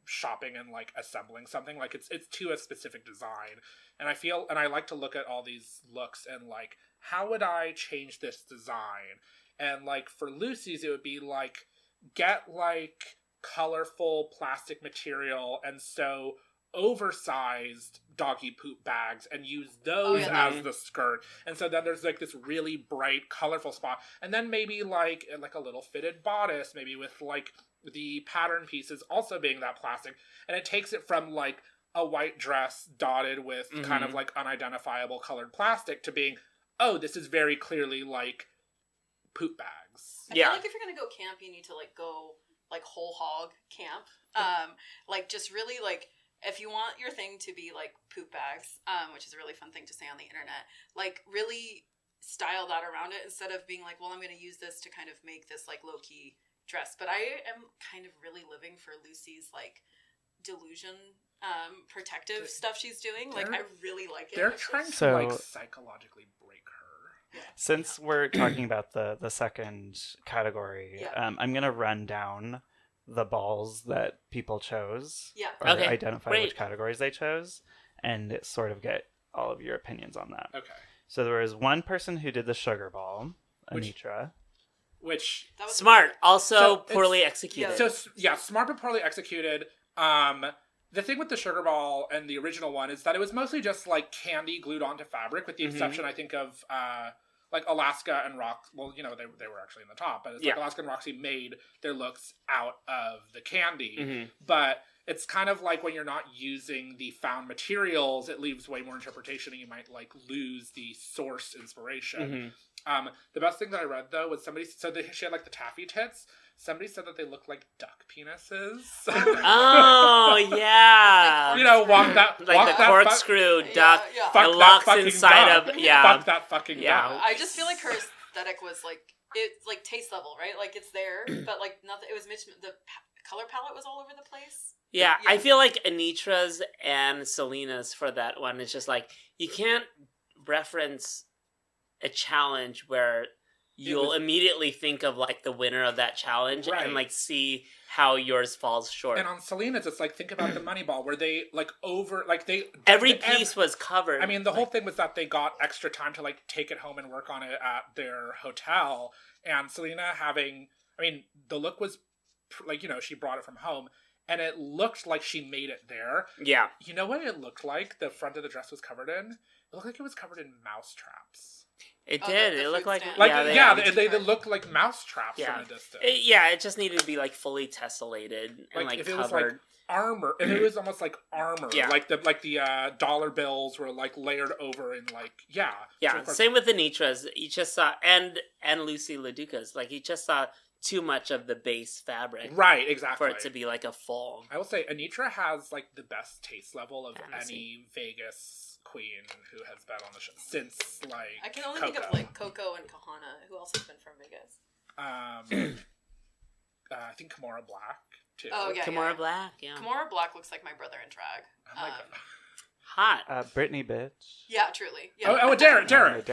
C: shopping and like assembling something, like it's to a specific design, and I like to look at all these looks and like, how would I change this design? And like for Lucy's, it would be like, get like colorful plastic material and sew oversized doggy poop bags and use those as the skirt. And so then there's like this really bright, colorful spot. And then maybe like a little fitted bodice, maybe with like the pattern pieces also being that plastic. And it takes it from like a white dress dotted with kind of like unidentifiable colored plastic to being, oh, this is very clearly like poop bags.
D: I feel like if you're gonna go camp, you need to like go like whole hog camp. Like just really like, if you want your thing to be like poop bags, which is a really fun thing to say on the internet, like really style that around it instead of being like, well, I'm going to use this to kind of make this like low key dress. But I am kind of really living for Lucy's like delusion, protective stuff she's doing. Like I really like it.
C: They're trying to like psychologically break her.
B: Since we're talking about the second category, I'm going to run down the balls that people chose, or identify which categories they chose, and sort of get all of your opinions on that.
C: Okay.
B: So there was one person who did the sugar ball, Anitra.
C: Which
A: that was smart, also poorly executed.
C: So smart but poorly executed. The thing with the sugar ball and the original one is that it was mostly just like candy glued onto fabric, with the exception, I think, of like Alaska and Rox. Well, you know, they were actually in the top, but it's like Alaska and Roxy made their looks out of the candy. But it's kind of like when you're not using the found materials, it leaves way more interpretation, and you might like lose the source inspiration. The best thing that I read though was she had like the taffy tits. Somebody said that they look like duck penises.
A: Oh yeah,
C: you know, walk that
A: corkscrew duck. It locks inside of
C: Fuck that fucking duck.
D: I just feel like her aesthetic was like, it's like taste level, right? Like it's there, but like nothing. It was the color palette was all over the place.
A: Yeah, I feel like Anitra's and Selena's for that one. It's just like, you can't reference a challenge where you'll immediately think of like the winner of that challenge and like see how yours falls short.
C: And on Selena's, it's like, think about the money ball where they
A: every piece was covered.
C: I mean, the whole thing was that they got extra time to like take it home and work on it at their hotel. And Selena the look was like, you know, she brought it from home. And it looked like she made it there.
A: Yeah.
C: You know what it looked like the front of the dress was covered in? It looked like it was covered in mouse traps.
A: It did. It looked like...
C: they looked like mouse traps from a distance.
A: It just needed to be like fully tessellated and like
C: if
A: covered.
C: It was like armor. If it was almost like armor.
A: Yeah.
C: Like the dollar bills were like layered over in like... Yeah.
A: Yeah,
C: So
A: same with Anitra's. You just saw... And Lucy LaDuca's. Like, you just saw too much of the base fabric.
C: Right, exactly.
A: For it to be like a full...
C: I will say, Anitra has like the best taste level of any Vegas queen who has been on the show since like
D: I can only think of like Coco and Kahana. Who else has been from Vegas?
C: I think Kimora Black too.
D: Oh yeah,
A: Kimora Black. Yeah,
D: Kimora Black looks like my brother in drag.
A: Hot.
B: Brittany bitch.
D: Yeah, truly. Yeah.
C: Oh, Derek.
A: Derek.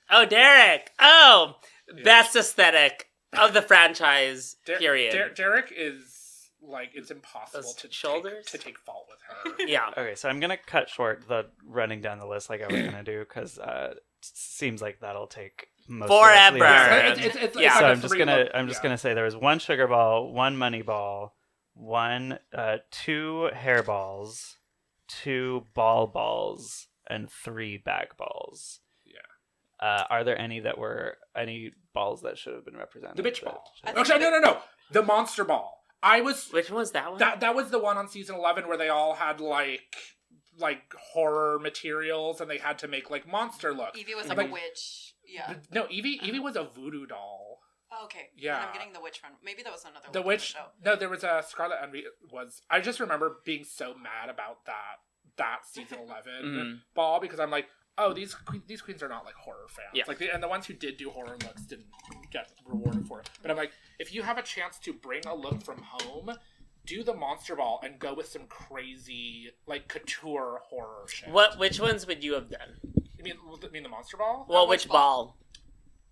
A: Oh, Derek. Oh, best aesthetic of the franchise. Period.
C: Derek is like, it's impossible to take fault with her.
A: Yeah.
B: Okay, so I'm gonna cut short the running down the list like I was gonna do, because seems like that'll take most
A: forever.
B: So I'm just gonna say there was one sugar ball, one money ball, two hair balls, 2 balls, and 3 bag balls.
C: Yeah.
B: Are there any balls that should have been represented?
C: The bitch ball. No. The monster ball.
A: Which one was that one?
C: That was the one on season 11 where they all had like horror materials and they had to make like monster looks.
D: Evie was like a witch. Yeah.
C: No, Evie was a voodoo doll.
D: Oh, okay.
C: Yeah.
D: And I'm getting the witch one. Maybe that was another one.
C: The witch. No, there was a Scarlet Envy. I just remember being so mad about that season 11 ball, because I'm like, oh, these queens are not like horror fans.
A: Yeah.
C: Like and the ones who did do horror looks didn't get rewarded for it. But I'm like, if you have a chance to bring a look from home, do the monster ball and go with some crazy like couture horror shit.
A: Which ones would you have done?
C: You mean the monster ball?
A: Well, which ball?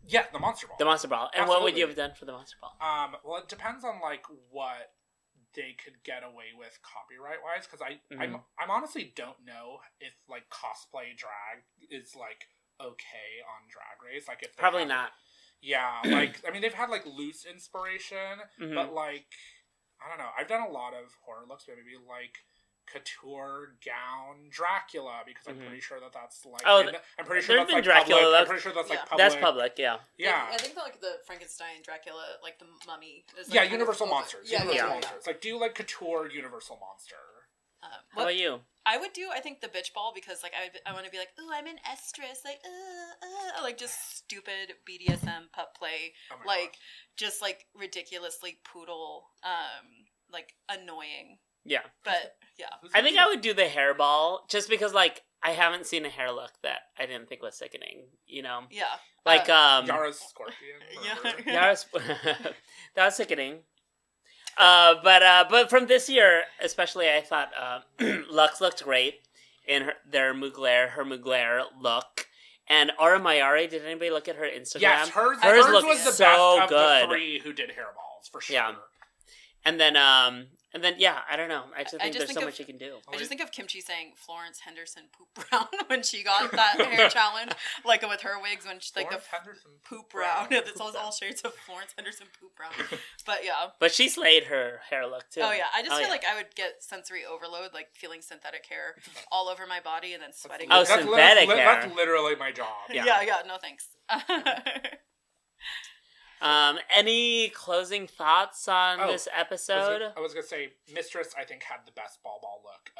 C: Yeah, the Monster Ball.
A: The Monster Ball. And what would you have done for the Monster Ball?
C: Well, it depends on like what they could get away with copyright wise, because I'm honestly don't know if like cosplay drag is like okay on Drag Race. Like if
A: probably not.
C: Yeah, like I mean they've had like loose inspiration, but like I don't know. I've done a lot of horror looks, maybe like couture gown Dracula, because I'm pretty sure that's like I'm pretty sure that's like
A: Dracula
C: public. I'm pretty sure that's like public.
A: That's public, yeah.
D: I think that like the Frankenstein Dracula, like the Mummy is,
C: like, Universal Monsters. Universal
D: Monsters.
C: Like do like couture Universal Monster.
A: How about you?
D: I would do, I think, the bitch ball, because like I want to be like, ooh, I'm an estrus, like just stupid BDSM pup play, like just like ridiculously poodle, like annoying.
A: Yeah.
D: But yeah.
A: I think I would do the hairball, just because like I haven't seen a hair look that I didn't think was sickening, you know?
D: Yeah.
A: Like
C: Yara's scorpion.
A: Yara's that was sickening. But from this year, especially, I thought Lux looked great in her Mugler look. And Aura Mayari, did anybody look at her Instagram?
C: Yes, hers
A: looked
C: was the
A: so
C: best of
A: good.
C: the three who did hairballs, for sure.
A: Yeah. And then, yeah, I don't know. I just think there's so much you can do.
D: I just think of Kimchi saying Florence Henderson poop brown when she got that hair challenge, like with her wigs, when she, like
C: Henderson
D: poop brown. It's all shades of Florence Henderson poop brown. But yeah.
A: But she slayed her hair look too.
D: Oh yeah, I just feel like I would get sensory overload, like feeling synthetic hair all over my body and then sweating.
A: Synthetic hair.
C: That's literally my job.
D: Yeah, no thanks.
A: Any closing thoughts on this episode?
C: I was gonna say, Mistress, I think, had the best ball look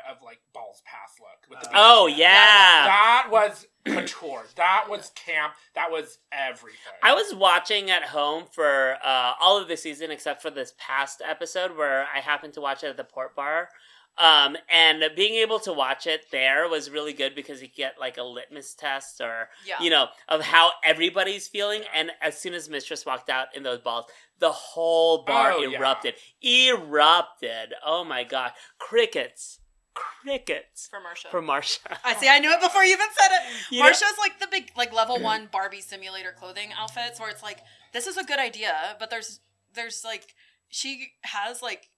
C: of like Ball's past look. With the that was couture. That was camp. That was everything.
A: I was watching at home for all of the season except for this past episode where I happened to watch it at the Port Bar. And being able to watch it there was really good because you get like a litmus test or, you know, of how everybody's feeling. Yeah. And as soon as Mistress walked out in those balls, the whole bar erupted. Erupted. Oh my God. Crickets. For Marsha.
D: I see. I knew it before you even said it. Marsha's like the big, like level 1 Barbie simulator clothing outfits where it's like, this is a good idea, but there's like, she has like,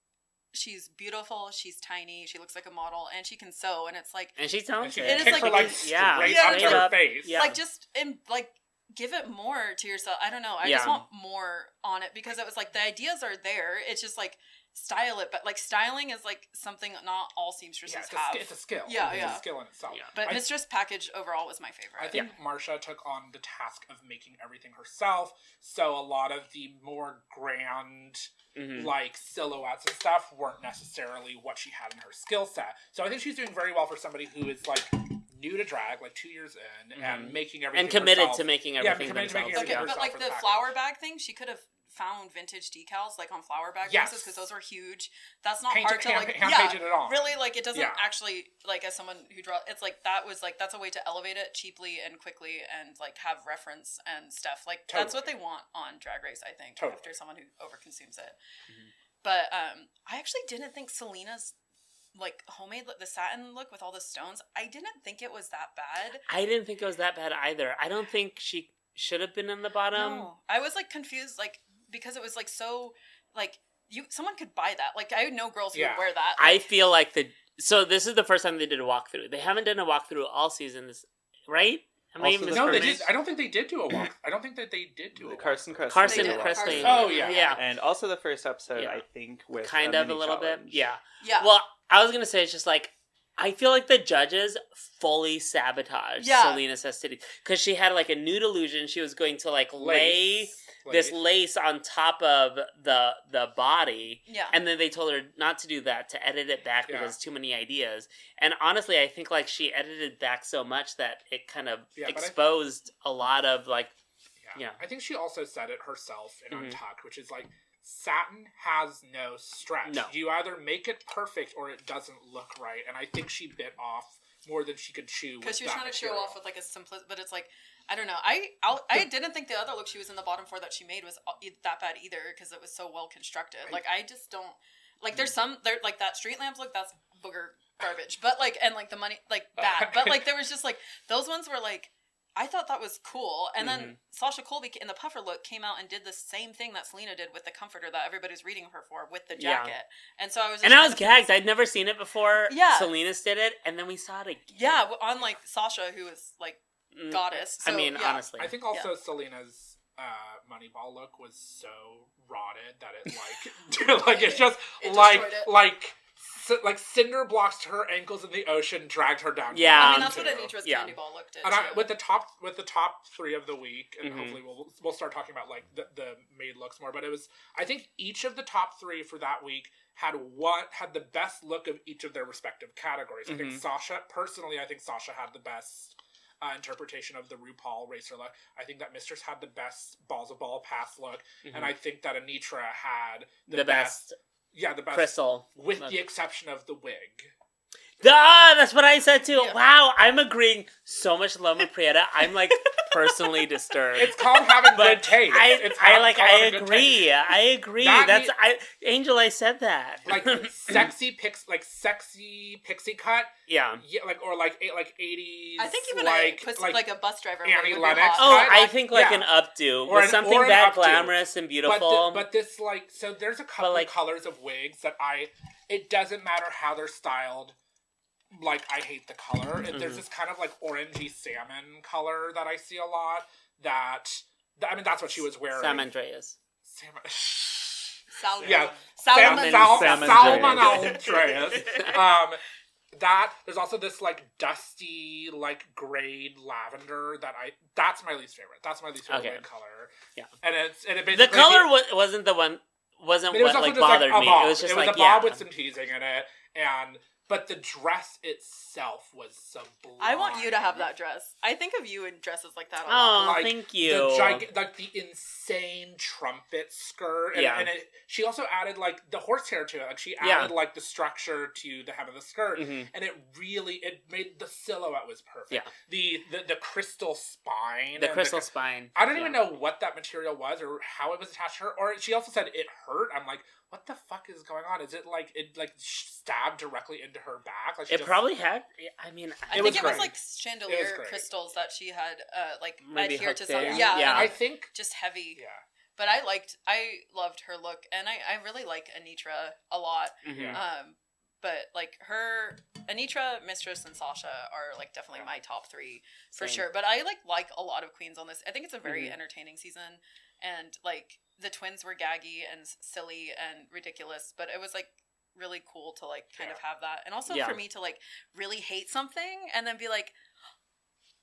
D: she's beautiful, she's tiny, she looks like a model, and she can sew, and it's like...
A: And she's talented.
C: And it's like straight up to her face.
D: Yeah. Like, just, like, give it more to yourself. I don't know. I just want more on it, because it was like, the ideas are there, it's just like, style it, but like, styling is like, something not all seamstresses have.
C: It's a skill.
D: Yeah.
C: It's a skill in itself.
A: Yeah.
D: But Mistress package overall was my favorite.
C: I think Marsha took on the task of making everything herself, so a lot of the more grand... like silhouettes and stuff weren't necessarily what she had in her skill set. So I think she's doing very well for somebody who is like new to drag, like 2 years in, and making everything
A: and committed
C: herself.
A: to making everything themselves.
D: Okay, but like the flower bag thing, she could have found vintage decals like on flower bag dresses, because those were huge. That's not hard to like
C: hand-painted it on.
D: Really, like it doesn't actually, like, as someone who draws, it's like that was like, that's a way to elevate it cheaply and quickly and like have reference and stuff. Like that's what they want on Drag Race, I think, after someone who overconsumes it. But I actually didn't think Selena's like homemade, the satin look with all the stones, I didn't think it was that bad.
A: I didn't think it was that bad either. I don't think she should have been in the bottom.
D: No, I was like confused, like, because it was like so, like, someone could buy that. Like, I know girls who would wear that. Like,
A: I feel like so this is the first time they did a walkthrough. They haven't done a walkthrough all season, right?
C: They did. I don't think they did do a walk. I don't think that they did do a
B: Carson
C: walk.
A: Carson.
C: Oh yeah.
B: And also the first episode, I think, with
A: kind of a little
B: challenge.
A: bit. Yeah. Well, I was gonna say it's just like, I feel like the judges fully sabotaged Selena's festivities, because she had like a nude illusion. She was going to like lay this lace on top of the body, and then they told her not to do that, to edit it back because too many ideas. And honestly, I think like she edited back so much that it kind of exposed a lot of like,
C: I think she also said it herself in Untucked, which is like, satin has no stretch.
A: No.
C: You either make it perfect or it doesn't look right. And I think she bit off more than she could chew.
D: Because she was trying to show off with like a simplicity, but it's like, I don't know. I didn't think the other look she was in the bottom for that she made was that bad either, because it was so well constructed. Like, I just don't, like, there's like that street lamps look, that's booger garbage. But like, and like the money, like bad. But like, there was just like, those ones were like, I thought that was cool. And then Sasha Colby in the puffer look came out and did the same thing that Selena did with the comforter that everybody's reading her for with the jacket. Yeah. And so I was just
A: I was gagged. I'd never seen it before. Yeah. Selena's did it, and then we saw it again.
D: Yeah, on like Sasha, who is like goddess. So,
A: honestly.
C: I think also Selena's Moneyball look was so rotted that it like it's just like cinder blocks to her ankles in the ocean dragged her down.
D: Yeah, I mean that's what Anitra's candy ball look did.
C: And with the top 3 of the week, and hopefully we'll start talking about like the maid looks more. But it was, I think each of the top 3 for that week had the best look of each of their respective categories. I think Sasha had the best interpretation of the RuPaul racer look. I think that Mistress had the best balls of ball pass look, and I think that Anitra had the best. Yeah, the best.
A: Crystal.
C: With the exception of the wig.
A: That's what I said too. Yeah. Wow, I'm agreeing so much Loma Prieta. I'm like personally disturbed.
C: It's called having good taste.
A: I agree. Angel, I said that.
C: Like sexy pixie cut.
A: Yeah.
C: Like 80s.
D: I think even like a bus driver.
C: Annie Lennox.
A: I think like an updo with something that glamorous and beautiful.
C: But this so there's a couple of colors of wigs that it doesn't matter how they're styled. Like, I hate the color. There's this kind of, like, orangey salmon color that I see a lot that's what she was wearing.
A: Sam Andreas.
D: Salmon.
C: Yeah.
B: Salmon
C: Andreas. There's also this, like, dusty, like, grayed lavender that's my least favorite. That's my least favorite wig color.
A: Yeah.
C: And it basically...
A: The color wasn't the one, wasn't what, like, bothered me. It was just, like,
C: a bob with some teasing in it, but the dress itself was sublime.
D: I want you to have that dress. I think of you in dresses like that a
A: lot.
D: Oh,
A: thank you.
C: The insane trumpet skirt. And she also added, like, the horsehair to it. Like, she added, like, the structure to the hem of the skirt. And it made the silhouette was perfect. Yeah. The crystal spine.
A: The crystal spine.
C: I don't even know what that material was or how it was attached to her. Or she also said it hurt. I'm like, what the fuck is going on? Is it like stabbed directly into her back? Like
A: probably had. I mean,
D: I think it was like chandelier crystals that she had adhered to something. Yeah,
C: I think
D: just heavy.
C: Yeah,
D: but I loved her look, and I really like Anitra a lot. But like her, Anitra, Mistress, and Sasha are like definitely my top 3 for sure. But I like a lot of queens on this. I think it's a very entertaining season, and like the twins were gaggy and silly and ridiculous, but it was like really cool to like kind of have that, and also for me to like really hate something and then be like,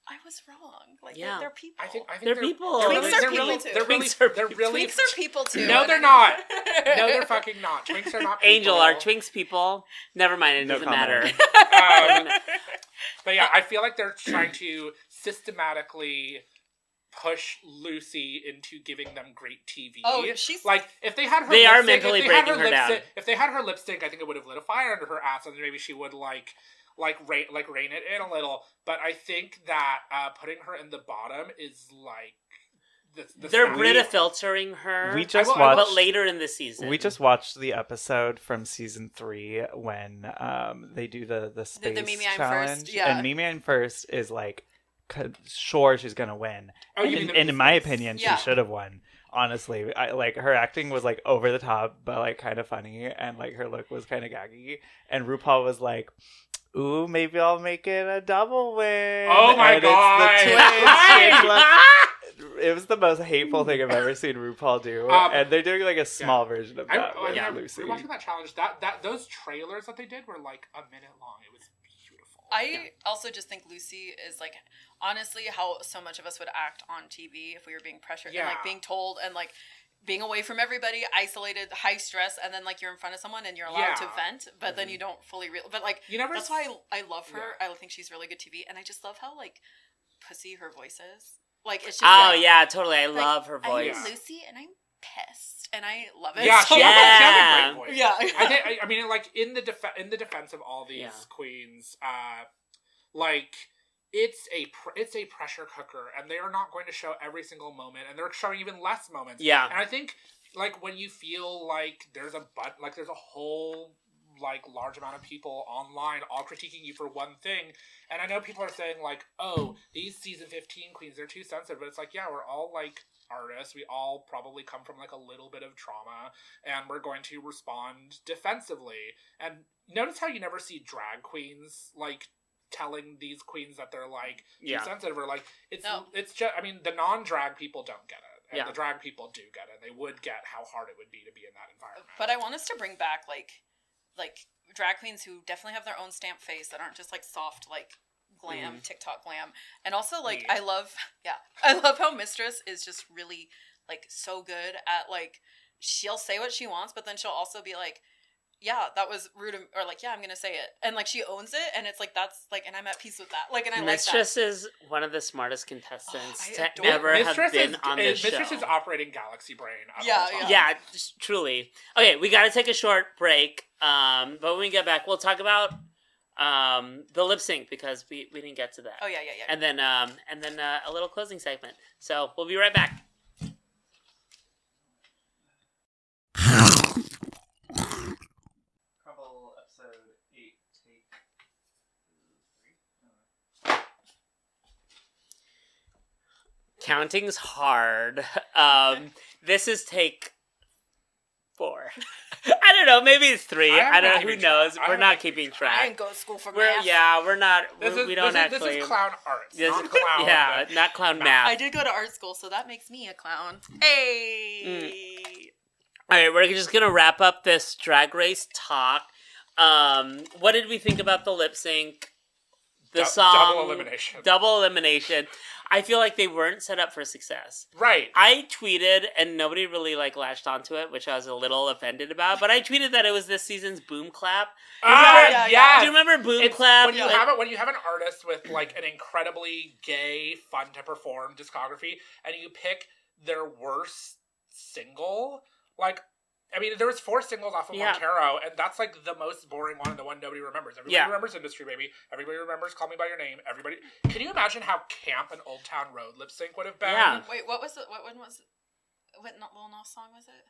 D: I was wrong. Like they're people.
C: I think
A: they're people.
D: Twinks are people too. Twinks are people too.
C: No, they're not. No, they're fucking not. Twinks are not people.
A: Angel, are Twinks people? Never mind. It doesn't matter.
C: But yeah, I feel like they're trying to systematically push Lucy into giving them great TV.
D: Oh, she's
C: like if they had her.
A: They are mentally breaking her down.
C: If they had her lip sync, I think it would have lit a fire under her ass, and maybe she would rein it in a little. But I think that putting her in the bottom is like
A: they're Brita filtering her.
B: We just watched,
A: but later in the season.
B: We just watched the episode from season 3 when they do the space
D: the Mimi
B: challenge,
D: First, yeah.
B: And Mimi I'm First is like sure she's gonna win.
C: Oh,
B: and in my opinion, she should have won. Honestly, like her acting was like over the top, but like kind of funny, and like her look was kind of gaggy. And RuPaul was like, "Ooh, maybe I'll make it a double win."
C: Oh my god!
B: It was the most hateful thing I've ever seen RuPaul do, and they're doing like a small version of that. Lucy.
C: Watching that challenge, those trailers that they did were like a minute long. It was beautiful.
D: I also just think Lucy is like, honestly, how so much of us would act on TV if we were being pressured and like being told and like being away from everybody, isolated, high stress, and then like you're in front of someone and you're allowed to vent, but then you don't fully but like that's why I love her. I think she's really good TV, and I just love how like pussy her voice is. Like it's just
A: totally. I love her voice.
D: I'm Lucy, and I'm pissed, and I love it.
C: Yeah, she has a great voice.
D: Yeah,
C: I mean, like in the defense of all these queens, like it's a pressure cooker, and they are not going to show every single moment, and they're showing even less moments.
A: Yeah,
C: and I think like when you feel like there's a whole like large amount of people online all critiquing you for one thing. And I know people are saying like, oh, these season 15 queens, they're too sensitive, but it's like, yeah, we're all like artists. We all probably come from like a little bit of trauma, and we're going to respond defensively. And notice how you never see drag queens like telling these queens that they're like too sensitive, or like it's just, I mean, the non-drag people don't get it, and the drag people do get it. They would get how hard it would be to be in that environment.
D: But I want us to bring back like drag queens who definitely have their own stamp face, that aren't just like soft like glam, TikTok glam. And also like I love how Mistress is just really like so good at like, she'll say what she wants, but then she'll also be like, yeah, that was rude, or like, yeah, I'm gonna say it, and like she owns it, and it's like, that's like, and I'm at peace with that. Like, and I
A: Mistress
D: like that.
A: is one of the smartest contestants to ever have been on this show.
C: Mistress is operating galaxy brain.
A: Yeah, just, truly. Okay, we got to take a short break. But when we get back, we'll talk about the lip sync, because we didn't get to that.
D: Oh yeah.
A: And then a little closing segment. So we'll be right back. Counting's hard. This is take 4. I don't know. Maybe it's 3. I don't know. Who knows? We're not keeping track.
D: I didn't go to school for math.
A: We're not. We don't actually.
C: This is clown arts. Not clown.
A: Yeah, not clown math.
D: I did go to art school, so that makes me a clown. Hey.
A: All right, we're just gonna wrap up this Drag Race talk. What did we think about the lip sync? The song. Double elimination. I feel like they weren't set up for success.
C: Right.
A: I tweeted, and nobody really like latched onto it, which I was a little offended about. But I tweeted that it was this season's Boom Clap.
C: Yeah.
A: Do you remember Boom Clap?
C: When you have an artist with like an incredibly gay, fun to perform discography, and you pick their worst single, like, I mean, there was 4 singles off of Montero, and that's like the most boring one and the one nobody remembers. Everybody remembers Industry Baby. Everybody remembers Call Me By Your Name. Everybody, can you imagine how camp an Old Town Road lip sync would have been?
A: Yeah.
D: Wait, what was it? What one was it? What Lil Nas song was it?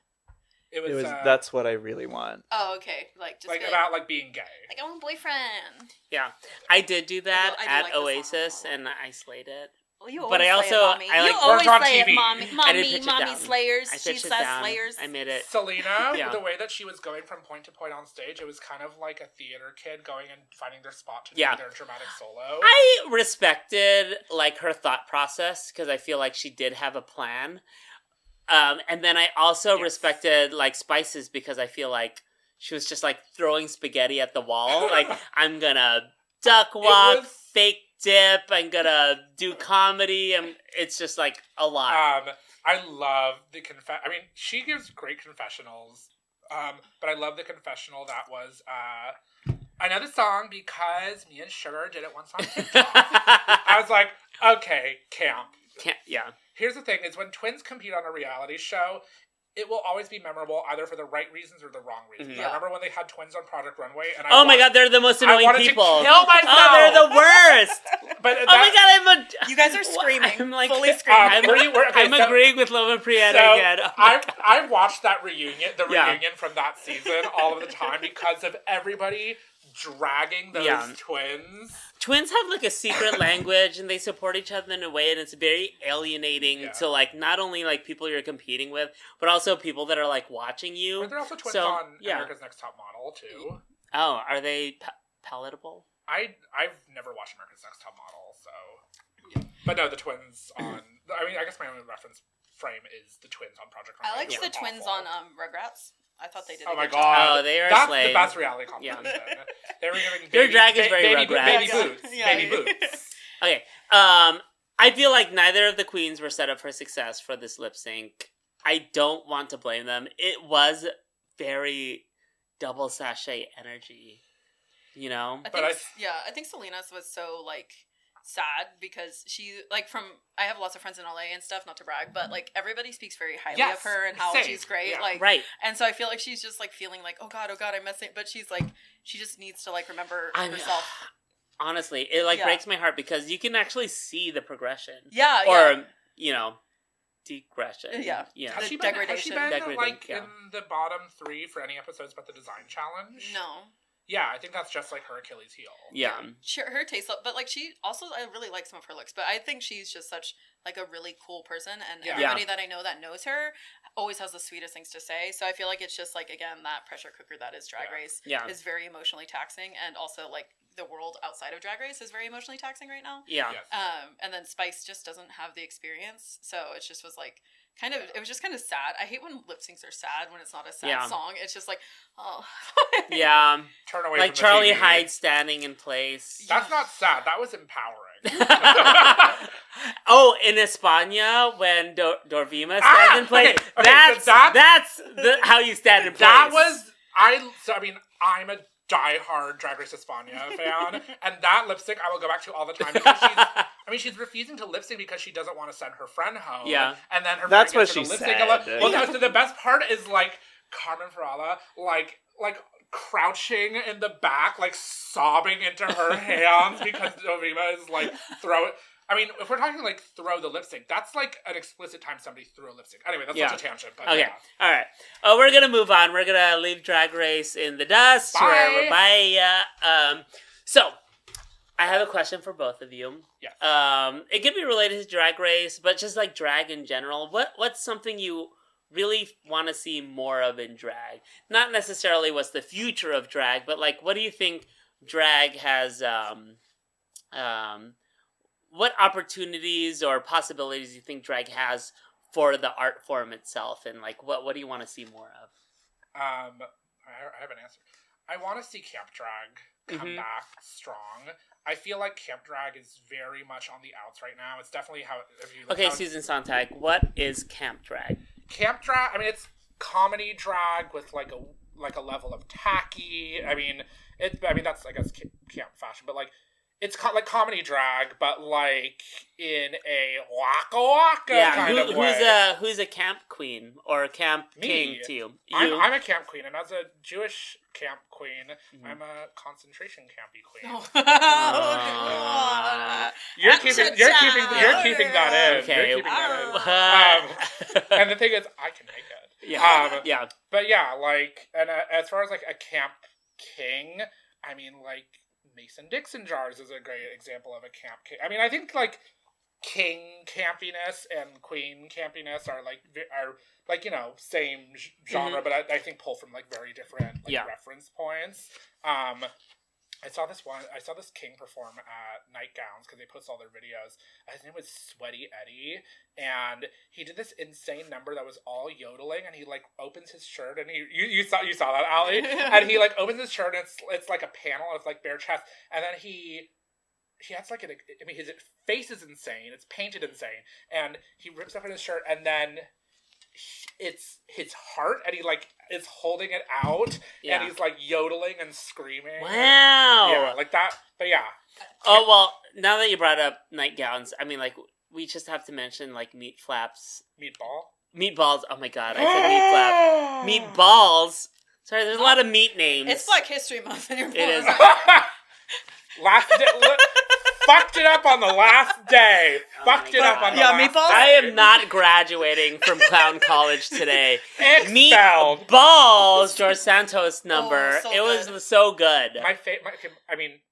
B: It was That's What I Really Want.
D: Oh, okay. Like just
C: about like being gay.
D: Like, I want a boyfriend.
A: Yeah, I did do that
D: I
A: at Oasis, and I slayed it.
D: Well, you always say it, Mommy. You always say it, Mommy. Mommy Slayers. She says Slayers.
A: I made it.
C: Selena, the way that she was going from point to point on stage, it was kind of like a theater kid going and finding their spot to do their dramatic solo.
A: I respected like her thought process, because I feel like she did have a plan. And then I also respected like Spices, because I feel like she was just like throwing spaghetti at the wall. Like, I'm gonna duck walk, fake dip, I'm gonna do comedy, and it's just like a lot.
C: I love the I mean, she gives great confessionals, but I love the confessional that was I know the song because me and Sugar did it once on TikTok. I was like, okay, camp.
A: Yeah.
C: Here's the thing, is when twins compete on a reality show, it will always be memorable either for the right reasons or the wrong reasons.
A: Mm-hmm.
C: I remember when they had twins on Project Runway, and
A: my god, they're the most annoying people.
C: To kill myself.
A: Oh, they're the worst.
C: But
A: my god,
D: you guys are screaming.
A: I'm like
D: fully screaming.
A: I'm agreeing with Loma Prietta again.
C: I watched that reunion, reunion from that season all of the time because of everybody dragging those twins.
A: Twins have like a secret language, and they support each other in a way, and it's very alienating to like not only like people you're competing with, but also people that are like watching you.
C: But they're also twins on America's Next Top Model too.
A: Oh, are they palatable?
C: I've never watched America's Next Top Model, so but no, the twins on. I mean, I guess my only reference frame is the twins on Project Runway.
D: I liked the twins on Rugrats. I thought they did.
C: Oh my god!
A: Oh, they are.
C: That's the best reality competition. Yeah. They were giving
A: their drag is very
C: baby boots. Baby boots.
A: Okay. I feel like neither of the queens were set up for success for this lip sync. I don't want to blame them. It was very double sachet energy, you know.
D: I think Selena's was so like sad because she I have lots of friends in LA and stuff, not to brag, but like everybody speaks very highly of her and how she's great. Yeah. Like, right. And so I feel like she's just like feeling like, oh god, I'm messing, but she's like, she just needs to like remember herself.
A: Honestly, it like breaks my heart because you can actually see the progression.
D: Yeah.
A: Or, you know, degression.
C: Yeah. Has she been like in the bottom 3 for any episodes but the design challenge?
D: No.
C: Yeah, I think that's just like her Achilles heel.
A: Yeah.
D: Her taste, but like she also, I really like some of her looks, but I think she's just such like a really cool person, and everybody that I know that knows her always has the sweetest things to say. So I feel like it's just like, again, that pressure cooker that is Drag Race is very emotionally taxing, and also like the world outside of Drag Race is very emotionally taxing right now.
A: Yeah.
C: Yes.
D: And then Spice just doesn't have the experience, so it just was like kind of, it was just kind of sad. I hate when lip syncs are sad when it's not a sad song. It's just like, oh.
A: Yeah.
C: Turn away
A: like
C: from
A: Charlie
C: the TV.
A: Hyde standing in place.
C: That's not sad. That was empowering.
A: Oh, in España, when Dorvima stands in place,
C: okay,
A: that's how you stand in place.
C: That was, I'm a diehard Drag Race España fan, and that lip sync I will go back to all the time because she's refusing to lip sync because she doesn't want to send her friend home.
A: Yeah.
C: And then her
B: That's
C: friend
B: what
C: gets
B: she
C: to lip
B: said.
C: sync. Well, so the best part is like Carmen Farala, like crouching in the back, like sobbing into her hands because Dorvima is like if we're talking like throw the lip sync, that's like an explicit time somebody threw a lip sync. Anyway, that's such a tangent. But
A: okay, all right. Oh, we're gonna move on. We're gonna leave Drag Race in the dust.
C: Bye.
A: Bye. So, I have a question for both of you.
C: Yes.
A: It could be related to Drag Race, but just like drag in general. What's something you really want to see more of in drag? Not necessarily what's the future of drag, but like what do you think drag has? What opportunities or possibilities do you think drag has for the art form itself, and like what do you want to see more of?
C: I have an answer. I want to see camp drag come back strong. I feel like camp drag is very much on the outs right now. It's definitely
A: Susan Sontag, what is camp drag?
C: Camp drag, it's comedy drag with like a level of tacky. That's I guess camp fashion, but like it's like comedy drag, but like in a waka kind of way.
A: Who's a camp queen or a camp king to you?
C: I'm a camp queen, and as a Jewish camp queen, I'm a concentration campy queen. You're keeping that in.
A: Okay.
C: You're keeping that in. And the thing is, I can make it.
A: Yeah.
C: But yeah, as far as like a camp king, Mason Dixon jars is a great example of a camp king. I think like king campiness and queen campiness are same genre, but I think pull from like very different reference points. I saw this king perform at Nightgowns because they post all their videos. His name was Sweaty Eddie, and he did this insane number that was all yodeling, and he like opens his shirt, and you saw that, Allie, and he like opens his shirt, and it's like a panel of like bare chest, and then he has like his face is insane, it's painted insane, and he rips up in his shirt, and then it's his heart, and he like is holding it out, and he's like yodeling and screaming.
A: Wow.
C: Yeah, like that. But yeah.
A: Oh well, now that you brought up Nightgowns, we just have to mention like Meatballs. Oh my god, I said meat flap. Meatballs. Sorry, there's a lot of meat names.
D: It's Black History Month, and you're
A: It is.
C: Last day, fucked it up on the last day. Fucked it up on the last
D: Meatballs?
C: day.
A: I am not graduating from clown college today.
C: Expelled.
A: Meatballs, George Santos number.
D: So
A: it
D: good.
A: was so good.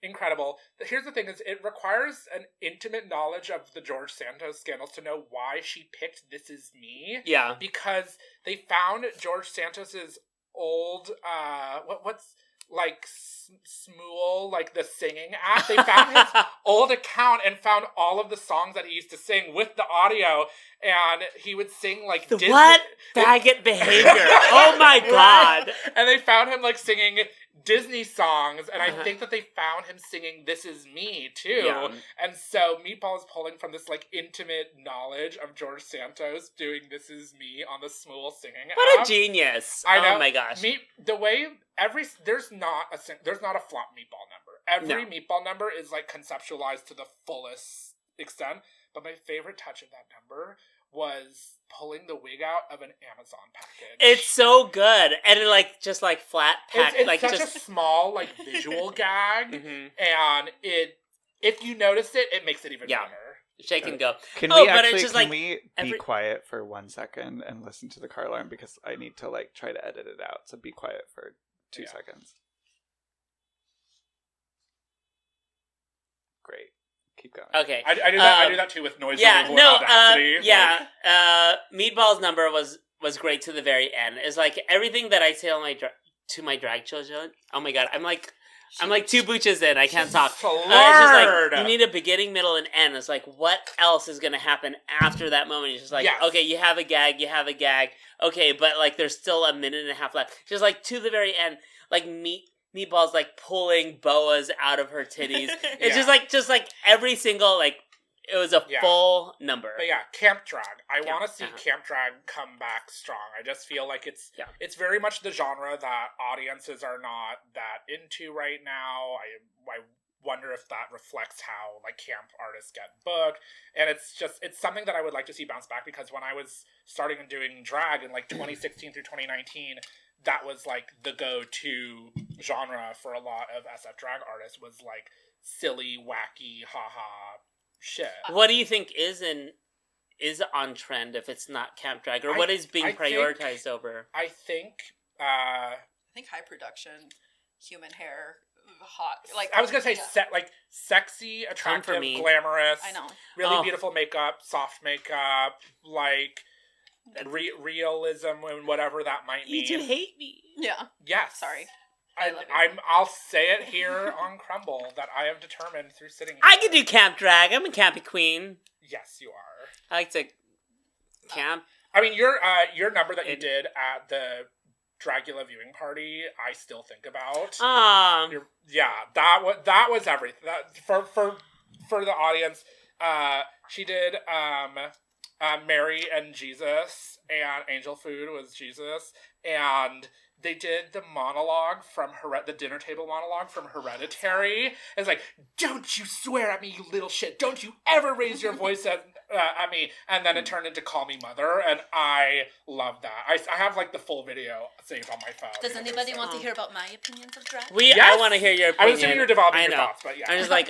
C: Incredible. Here's the thing: is it requires an intimate knowledge of the George Santos scandals to know why she picked "This Is Me."
A: Yeah,
C: because they found George Santos's old what's like Smool, like the singing app. They found his old account and found all of the songs that he used to sing with the audio, and he would sing like Disney.
A: What faggot behavior? Oh my god!
C: And they found him like singing Disney songs, and I think that they found him singing "This Is Me" too. Yeah. And so Meatball is pulling from this like intimate knowledge of George Santos doing "This Is Me" on the Smool singing app.
A: What a genius!
C: I know.
A: Oh my gosh!
C: There's not a flop Meatball number. Every Meatball number is like conceptualized to the fullest extent. But my favorite touch of that number was pulling the wig out of an Amazon package.
A: It's so good, and it just flat pack.
C: It's such a small visual gag, and if you notice it, it makes it even better.
A: Shake and go.
B: Can we be quiet for 1 second and listen to the car alarm, because I need to try to edit it out. So be quiet for 2 seconds. Great. Keep going.
A: Okay.
C: I do that too with noise removal and Audacity.
A: Meatball's number was great to the very end. It's like everything that I say to my drag children. Oh my god, I'm like 2 booches in. I can't talk. It's just like you need a beginning, middle, and end. It's like what else is gonna happen after that moment? It's just like okay, you have a gag. Okay, but like there's still a minute and a half left. Just like to the very end, like Meatball's like pulling boas out of her titties. It's just like every single like. It was a full number.
C: But yeah, camp drag. I want to see camp drag come back strong. I just feel like it's very much the genre that audiences are not that into right now. I wonder if that reflects how like camp artists get booked. And it's something that I would like to see bounce back, because when I was starting and doing drag in like 2016 through 2019, that was like the go-to genre for a lot of SF drag artists, was like silly, wacky, haha shit.
A: What do you think is on trend if it's not camp drag, or what is being prioritized over?
C: I think
D: high production, human hair, hot. Like
C: I was gonna say, sexy, attractive, glamorous.
D: I know.
C: Really beautiful makeup, soft makeup, like realism and whatever that might mean.
A: You do hate me.
D: Yeah.
C: Yes.
D: Sorry.
C: I'll say it here on Crumble that I have determined through sitting here.
A: I can do camp drag. I'm a campy queen.
C: Yes, you are.
A: I like to camp.
C: I mean, your number that you did at the Dragula viewing party, I still think about. That was everything. That for the audience, she did Mary and Jesus, and Angel Food was Jesus, and they did the monologue from the dinner table monologue from Hereditary. It's like, don't you swear at me, you little shit. Don't you ever raise your voice at me. And then it turned into Call Me Mother. And I love that. I have like the full video saved on my phone.
D: Does anybody want to hear about my opinions of drag?
A: I want to hear your opinion.
C: I was assuming you're developing your thoughts, but yeah.
A: I'm just like,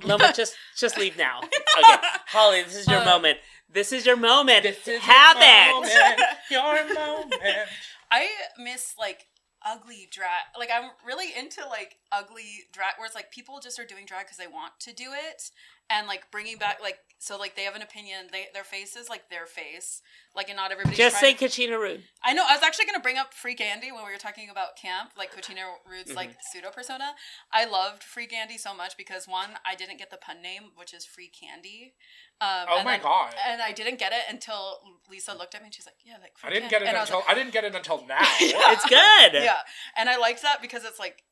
A: Loma, just leave now. Okay, Holly, this is your moment. This is your moment. Have it.
C: Your moment.
D: I miss, like, ugly drag. Like, I'm really into, like, ugly drag, where it's, like, people just are doing drag because they want to do it. And, like, bringing back, like, so, like, they have an opinion. Their face is, like, their face. Like, and not everybody's
A: just say Kachina Rude.
D: I know. I was actually going to bring up Freak Andy when we were talking about camp. Like, Kachina Rude's, like, pseudo-persona. I loved Freak Andy so much because, one, I didn't get the pun name, which is Free Candy.
C: God!
D: And I didn't get it until Lisa looked at me and she's like, "Yeah, like
C: I didn't get it until now."
A: It's good.
D: Yeah, and I liked that because it's like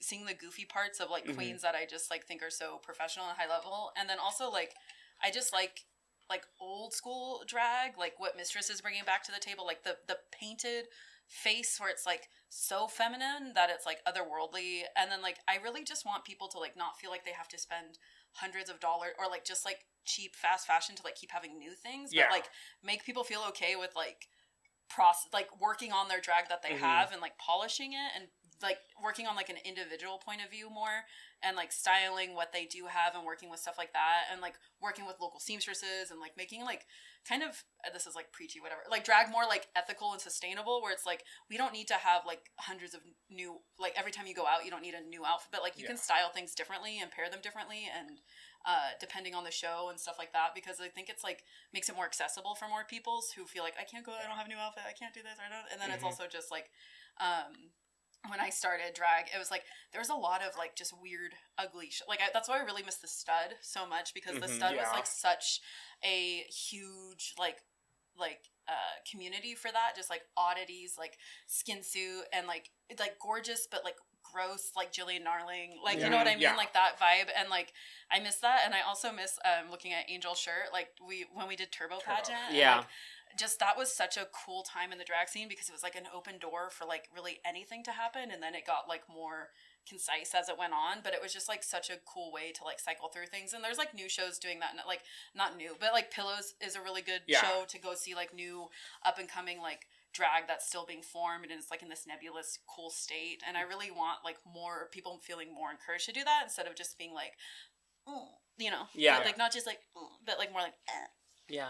D: seeing the goofy parts of like queens that I just like think are so professional and high level, and then also like I just like old school drag, like what Mistress is bringing back to the table, like the painted face where it's like so feminine that it's like otherworldly, and then like I really just want people to like not feel like they have to spend hundreds of dollars or like just like cheap fast fashion to like keep having new things, but like make people feel okay with like working on their drag that they have and like polishing it and like working on like an individual point of view more and like styling what they do have and working with stuff like that and like working with local seamstresses and like making like kind of, this is like preachy, whatever, like drag more like ethical and sustainable, where it's like we don't need to have like hundreds of new, like every time you go out you don't need a new outfit, but like you can style things differently and pair them differently and depending on the show and stuff like that, because I think it's like makes it more accessible for more people who feel like I can't go, I don't have a new outfit, I can't do this, and then it's also just like when I started drag, it was like there was a lot of like just weird, ugly shit. Like that's why I really miss the stud so much, because the stud was like such a huge like community for that, just like oddities, like skin suit and like gorgeous but like gross, like Jillian Narling, like you know what I mean, like that vibe, and like I miss that, and I also miss looking at Angel's shirt, like when we did Turbo Pageant, and, like, just that was such a cool time in the drag scene because it was like an open door for like really anything to happen, and then it got like more concise as it went on, but it was just like such a cool way to like cycle through things. And there's like new shows doing that, like not new, but like Pillows is a really good show to go see, like new up and coming like drag that's still being formed and it's like in this nebulous cool state. And I really want like more people feeling more encouraged to do that instead of just being like you know, like not just like but like more like
A: Yeah.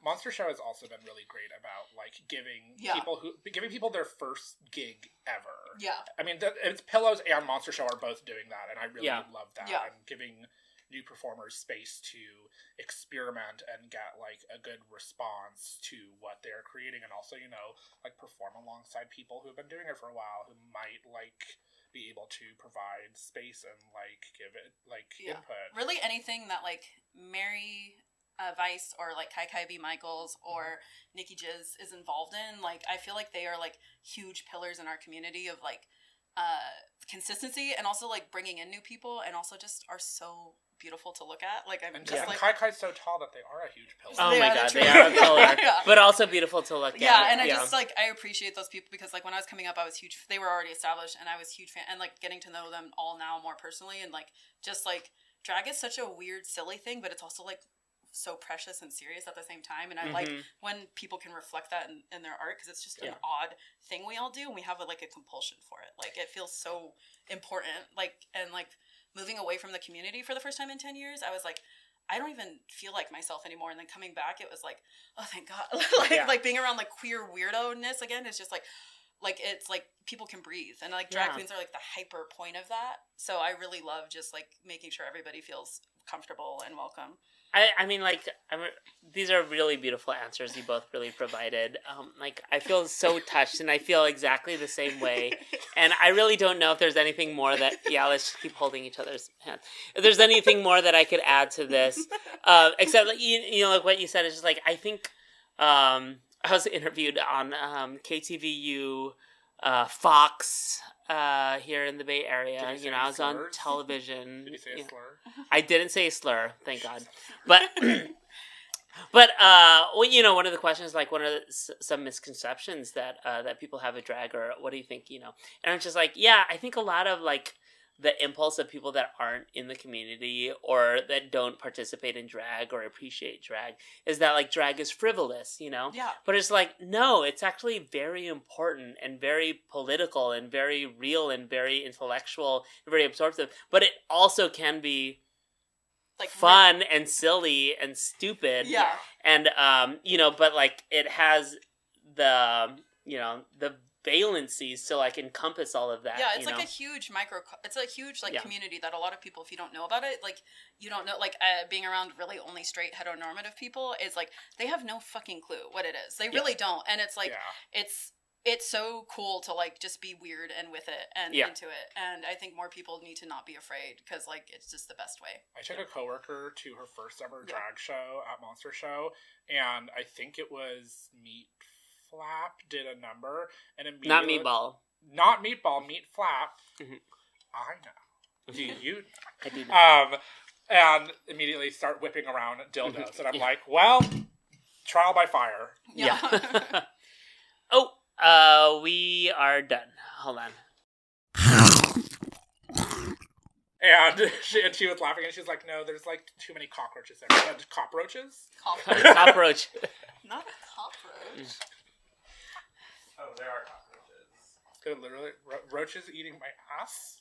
C: Monster Show has also been really great about like giving people their first gig ever.
D: Yeah.
C: I mean, it's Pillows and Monster Show are both doing that, and I really love that. And new performers space to experiment and get like a good response to what they're creating, and also, you know, like perform alongside people who've been doing it for a while who might like be able to provide space and like give it like input.
D: Really anything that like Mary Vice or like Kai Kai B. Michaels or Nikki Jizz is involved in, like I feel like they are like huge pillars in our community of like consistency, and also like bringing in new people, and also just are so beautiful to look at. Like I'm just like
C: Kai Kai's so tall that they are a huge pillar.
A: Oh my god, they are a pillar, but also beautiful to look at.
D: Yeah, and I just like I appreciate those people because like when I was coming up, I was huge. They were already established, and I was a huge fan. And like getting to know them all now more personally, and like just like drag is such a weird, silly thing, but it's also like so precious and serious at the same time. And I like when people can reflect that in their art, because it's just an odd thing we all do, and we have like a compulsion for it. Like it feels so important. Like and like moving away from the community for the first time in 10 years, I was like, I don't even feel like myself anymore. And then coming back, it was like, oh thank God. Like being around like queer weirdo-ness again is just like it's like people can breathe, and like drag queens are like the hyper point of that. So I really love just like making sure everybody feels comfortable and welcome.
A: I mean, like, these are really beautiful answers you both really provided. Like, I feel so touched, and I feel exactly the same way. And I really don't know if there's anything more that, let's just keep holding each other's hands. If there's anything more that I could add to this, except, like, you know, like what you said is just, like, I think, I was interviewed on KTVU, Fox, here in the Bay Area. You know, I was on television.
C: Did you say a slur?
A: I didn't say a slur, thank God. But, well, you know, one of the questions, like, what are some misconceptions that that people have of drag, or what do you think, you know? And I'm just like, I think a lot of, like, the impulse of people that aren't in the community or that don't participate in drag or appreciate drag is that, like, drag is frivolous, you know?
D: Yeah.
A: But it's like, no, it's actually very important and very political and very real and very intellectual and very absorptive. But it also can be like fun and silly and stupid.
D: Yeah.
A: And, you know, but, like, it has the, you know, the valencies to like encompass all of that.
D: Yeah, it's like a huge community that a lot of people, if you don't know about it, like you don't know, like being around really only straight heteronormative people is like they have no fucking clue what it is. They really don't, and it's like it's so cool to like just be weird and with it and into it. And I think more people need to not be afraid because like it's just the best way.
C: I took a coworker to her first ever drag show at Monster Show, and I think it was Meat Flap did a number, and immediately not meatball, Meat Flap. Mm-hmm. I know. Do you?
A: I do know.
C: And immediately start whipping around dildos, and I'm like, well, trial by fire.
A: Yeah. We are done. Hold on.
C: And she was laughing, and she's like, no, there's like too many cockroaches there. Cockroaches?
A: Cockroach.
D: Not a cockroach.
B: Oh, there are cockroaches.
C: They're literally roaches eating my ass.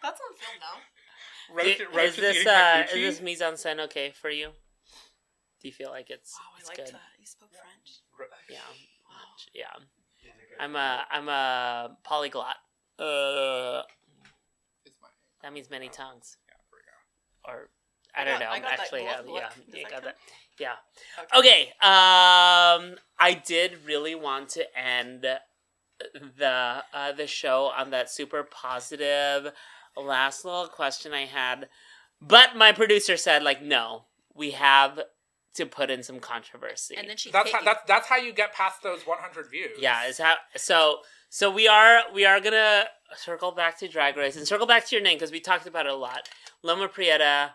D: That's on film now.
C: Roaches eating my coochie?
A: Is this mise en scène okay for you? Do you feel like it's
D: I
A: good?
D: That. You spoke French.
A: Yeah. Wow. Yeah. I'm a polyglot. That means many tongues.
C: Yeah, there we go.
A: Or I don't know. Actually,
D: you
A: got that. Yeah. Okay. I did really want to end the show on that super positive last little question I had, but my producer said, like, no, we have to put in some controversy.
D: And then
C: that's how you get past those 100 views.
A: Yeah. So we are gonna circle back to Drag Race and circle back to your name because we talked about it a lot. Loma Prietta,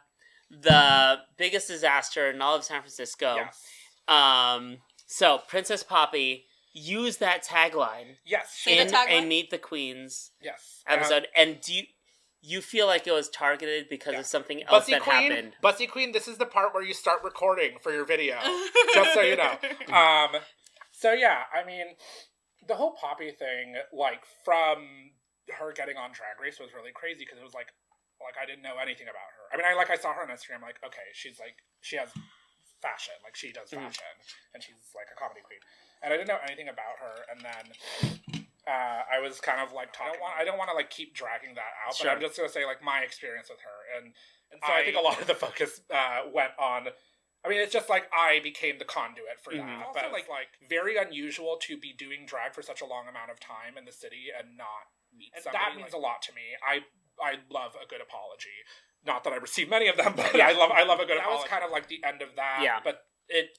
A: the biggest disaster in all of San Francisco.
C: Yes.
A: So Princess Poppy used that tagline.
C: Yes.
A: In a Meet the Queens episode. And do you feel like it was targeted because of something else happened?
C: Bussy Queen, this is the part where you start recording for your video. Just so you know. So yeah, I mean, the whole Poppy thing, like, from her getting on Drag Race was really crazy because it was like I didn't know anything about her. I mean, I saw her on Instagram, like, okay, she has fashion, like, she does fashion, and she's, like, a comedy queen. And I didn't know anything about her, and then I was kind of like talking. I don't want to like keep dragging that out, but I'm just gonna say like my experience with her, and so I think a lot of the focus went on. I mean, it's just like I became the conduit for that. Also, but like very unusual to be doing drag for such a long amount of time in the city and not meet somebody. That means a lot to me. I love a good apology. Not that I receive many of them, but I love a good apology. That was kind of like the end of that. Yeah. But it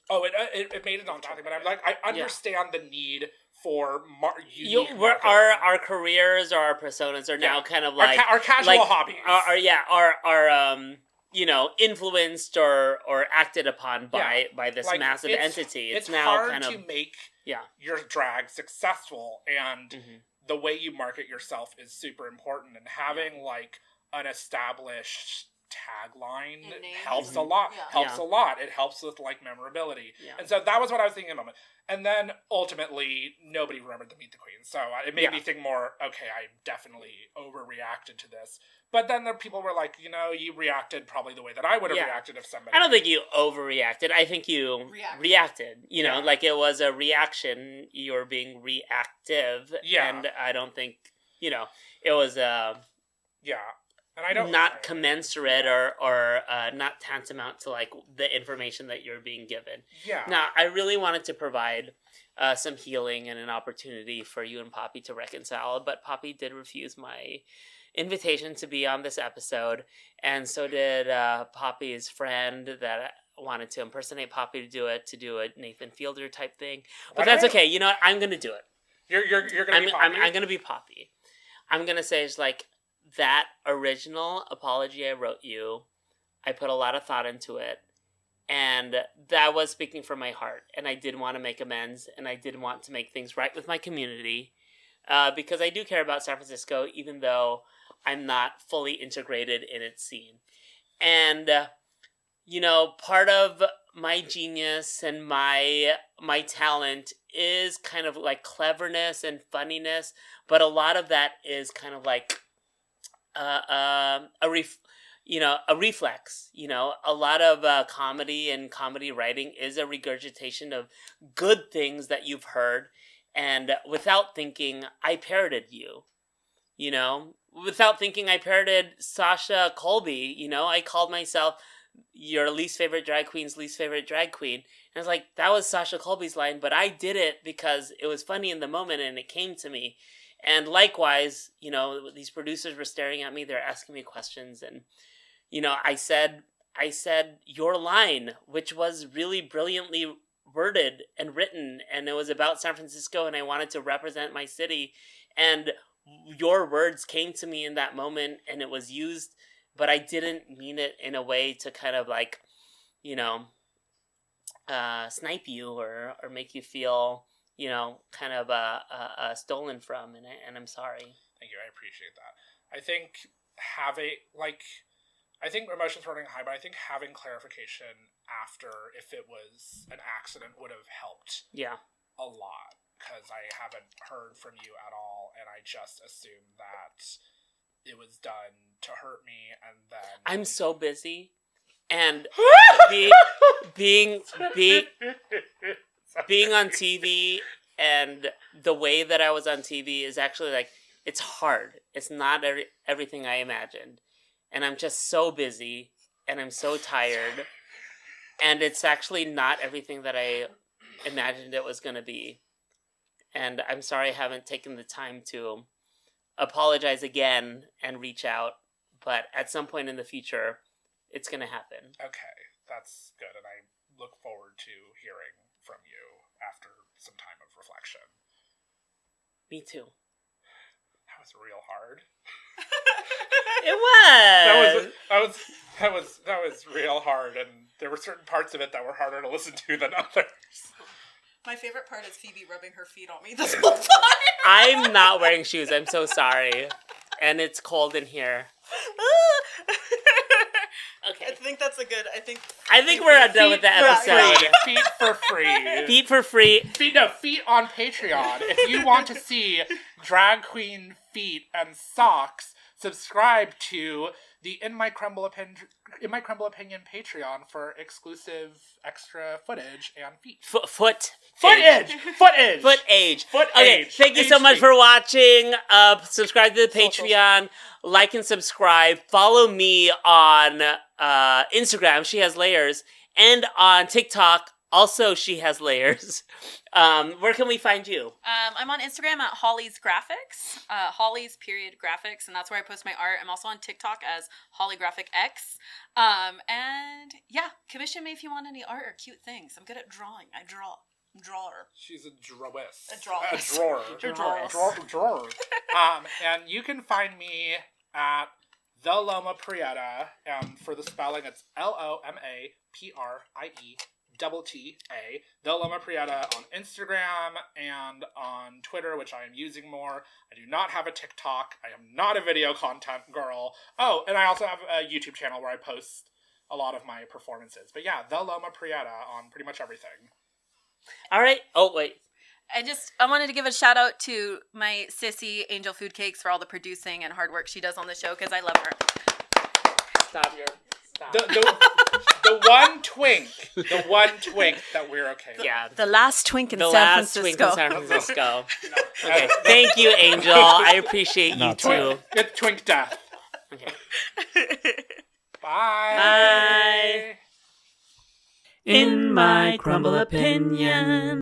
C: made it on topic. But I'm like, I understand the need for
A: our careers or our personas are now kind of like
C: our casual hobbies.
A: Influenced or acted upon by this like, massive entity. It's now
C: hard
A: kind of
C: to make your drag successful, and the way you market yourself is super important. And having like an established tagline helps a lot. Helps a lot. It helps with like memorability. Yeah. And so that was what I was thinking in a moment. And then ultimately, nobody remembered the Meet the Queen. So it made me think more, okay, I definitely overreacted to this. But then the people were like, you reacted probably the way that I would have reacted if somebody...
A: I don't think you overreacted. I think you reacted. Like it was a reaction. You were being reactive. Yeah. And I don't think, it was... And I don't... Not commensurate or not tantamount to like the information that you're being given. Yeah. Now, I really wanted to provide some healing and an opportunity for you and Poppy to reconcile, but Poppy did refuse my invitation to be on this episode, and so did Poppy's friend that wanted to impersonate Poppy to do a Nathan Fielder type thing. But that's okay. You know what? I'm gonna do it.
C: You're gonna be Poppy?
A: I'm gonna be Poppy. I'm gonna say it's like that original apology I wrote you. I put a lot of thought into it, and that was speaking from my heart. And I did want to make amends, and I did want to make things right with my community, because I do care about San Francisco, even though I'm not fully integrated in its scene. And, part of my genius and my talent is kind of like cleverness and funniness, but a lot of that is kind of like a reflex. A lot of comedy and comedy writing is a regurgitation of good things that you've heard, and without thinking, I parroted you. Without thinking, I parroted Sasha Colby. I called myself your least favorite drag queen's least favorite drag queen. And I was like, that was Sasha Colby's line, but I did it because it was funny in the moment and it came to me. And likewise, these producers were staring at me. They're asking me questions. And, I said your line, which was really brilliantly worded and written. And it was about San Francisco, and I wanted to represent my city. And your words came to me in that moment, and it was used, but I didn't mean it in a way to kind of like, snipe you or make you feel, kind of stolen from, and I'm sorry.
C: Thank you, I appreciate that. I think emotions running high, but I think having clarification after, if it was an accident, would have helped. Yeah. A lot. Because I haven't heard from you at all, and I just assumed that it was done to hurt me, and then...
A: I'm so busy, and being on TV, and the way that I was on TV is actually, like, it's hard. It's not everything I imagined. And I'm just so busy, and I'm so tired, and it's actually not everything that I imagined it was going to be. And I'm sorry I haven't taken the time to apologize again and reach out. But at some point in the future, it's going to happen.
C: Okay, that's good. And I look forward to hearing from you after some time of reflection.
A: Me too.
C: That was real hard.
A: It was.
C: That was real hard. And there were certain parts of it that were harder to listen to than others.
D: My favorite part is Phoebe rubbing her feet on me this whole time.
A: I'm not wearing shoes. I'm so sorry. And it's cold in here. Okay.
D: I think that's a good... I think
A: we're done with the episode.
C: Feet for free.
A: Feet for free.
C: Feet on Patreon. If you want to see drag queen feet and socks subscribe to the In My Crumble Opinion Patreon for exclusive extra footage and feet.
A: Footage. Okay, thank you so much for watching. Subscribe to the Patreon. Like and subscribe. Follow me on Instagram. She has layers. And on TikTok. Also, she has layers. Where can we find you?
D: I'm on Instagram at Holly's Graphics, Holly's_graphics, and that's where I post my art. I'm also on TikTok as HollyGraphicX. And yeah, commission me if you want any art or cute things. I'm good at drawing. I draw. Drawer.
C: She's a drawess.
D: A drawer.
C: Drawer. And you can find me at the Loma Prietta. For the spelling, it's LOMAPRIETTA. The Loma Prietta on Instagram and on Twitter, which I am using more. I do not have a TikTok. I am not a video content girl. Oh, and I also have a YouTube channel where I post a lot of my performances. But yeah, the Loma Prietta on pretty much everything.
A: All right. Oh, wait.
D: I wanted to give a shout out to my sissy, Angel Food Cakes, for all the producing and hard work she does on the show, because I love her.
A: Stop.
C: The one twink that we're okay with.
A: Yeah.
D: The last twink in San Francisco.
A: Okay. Thank you, Angel. I appreciate you too.
C: Good twink death.
A: Okay.
C: Bye.
A: In my crumble opinion.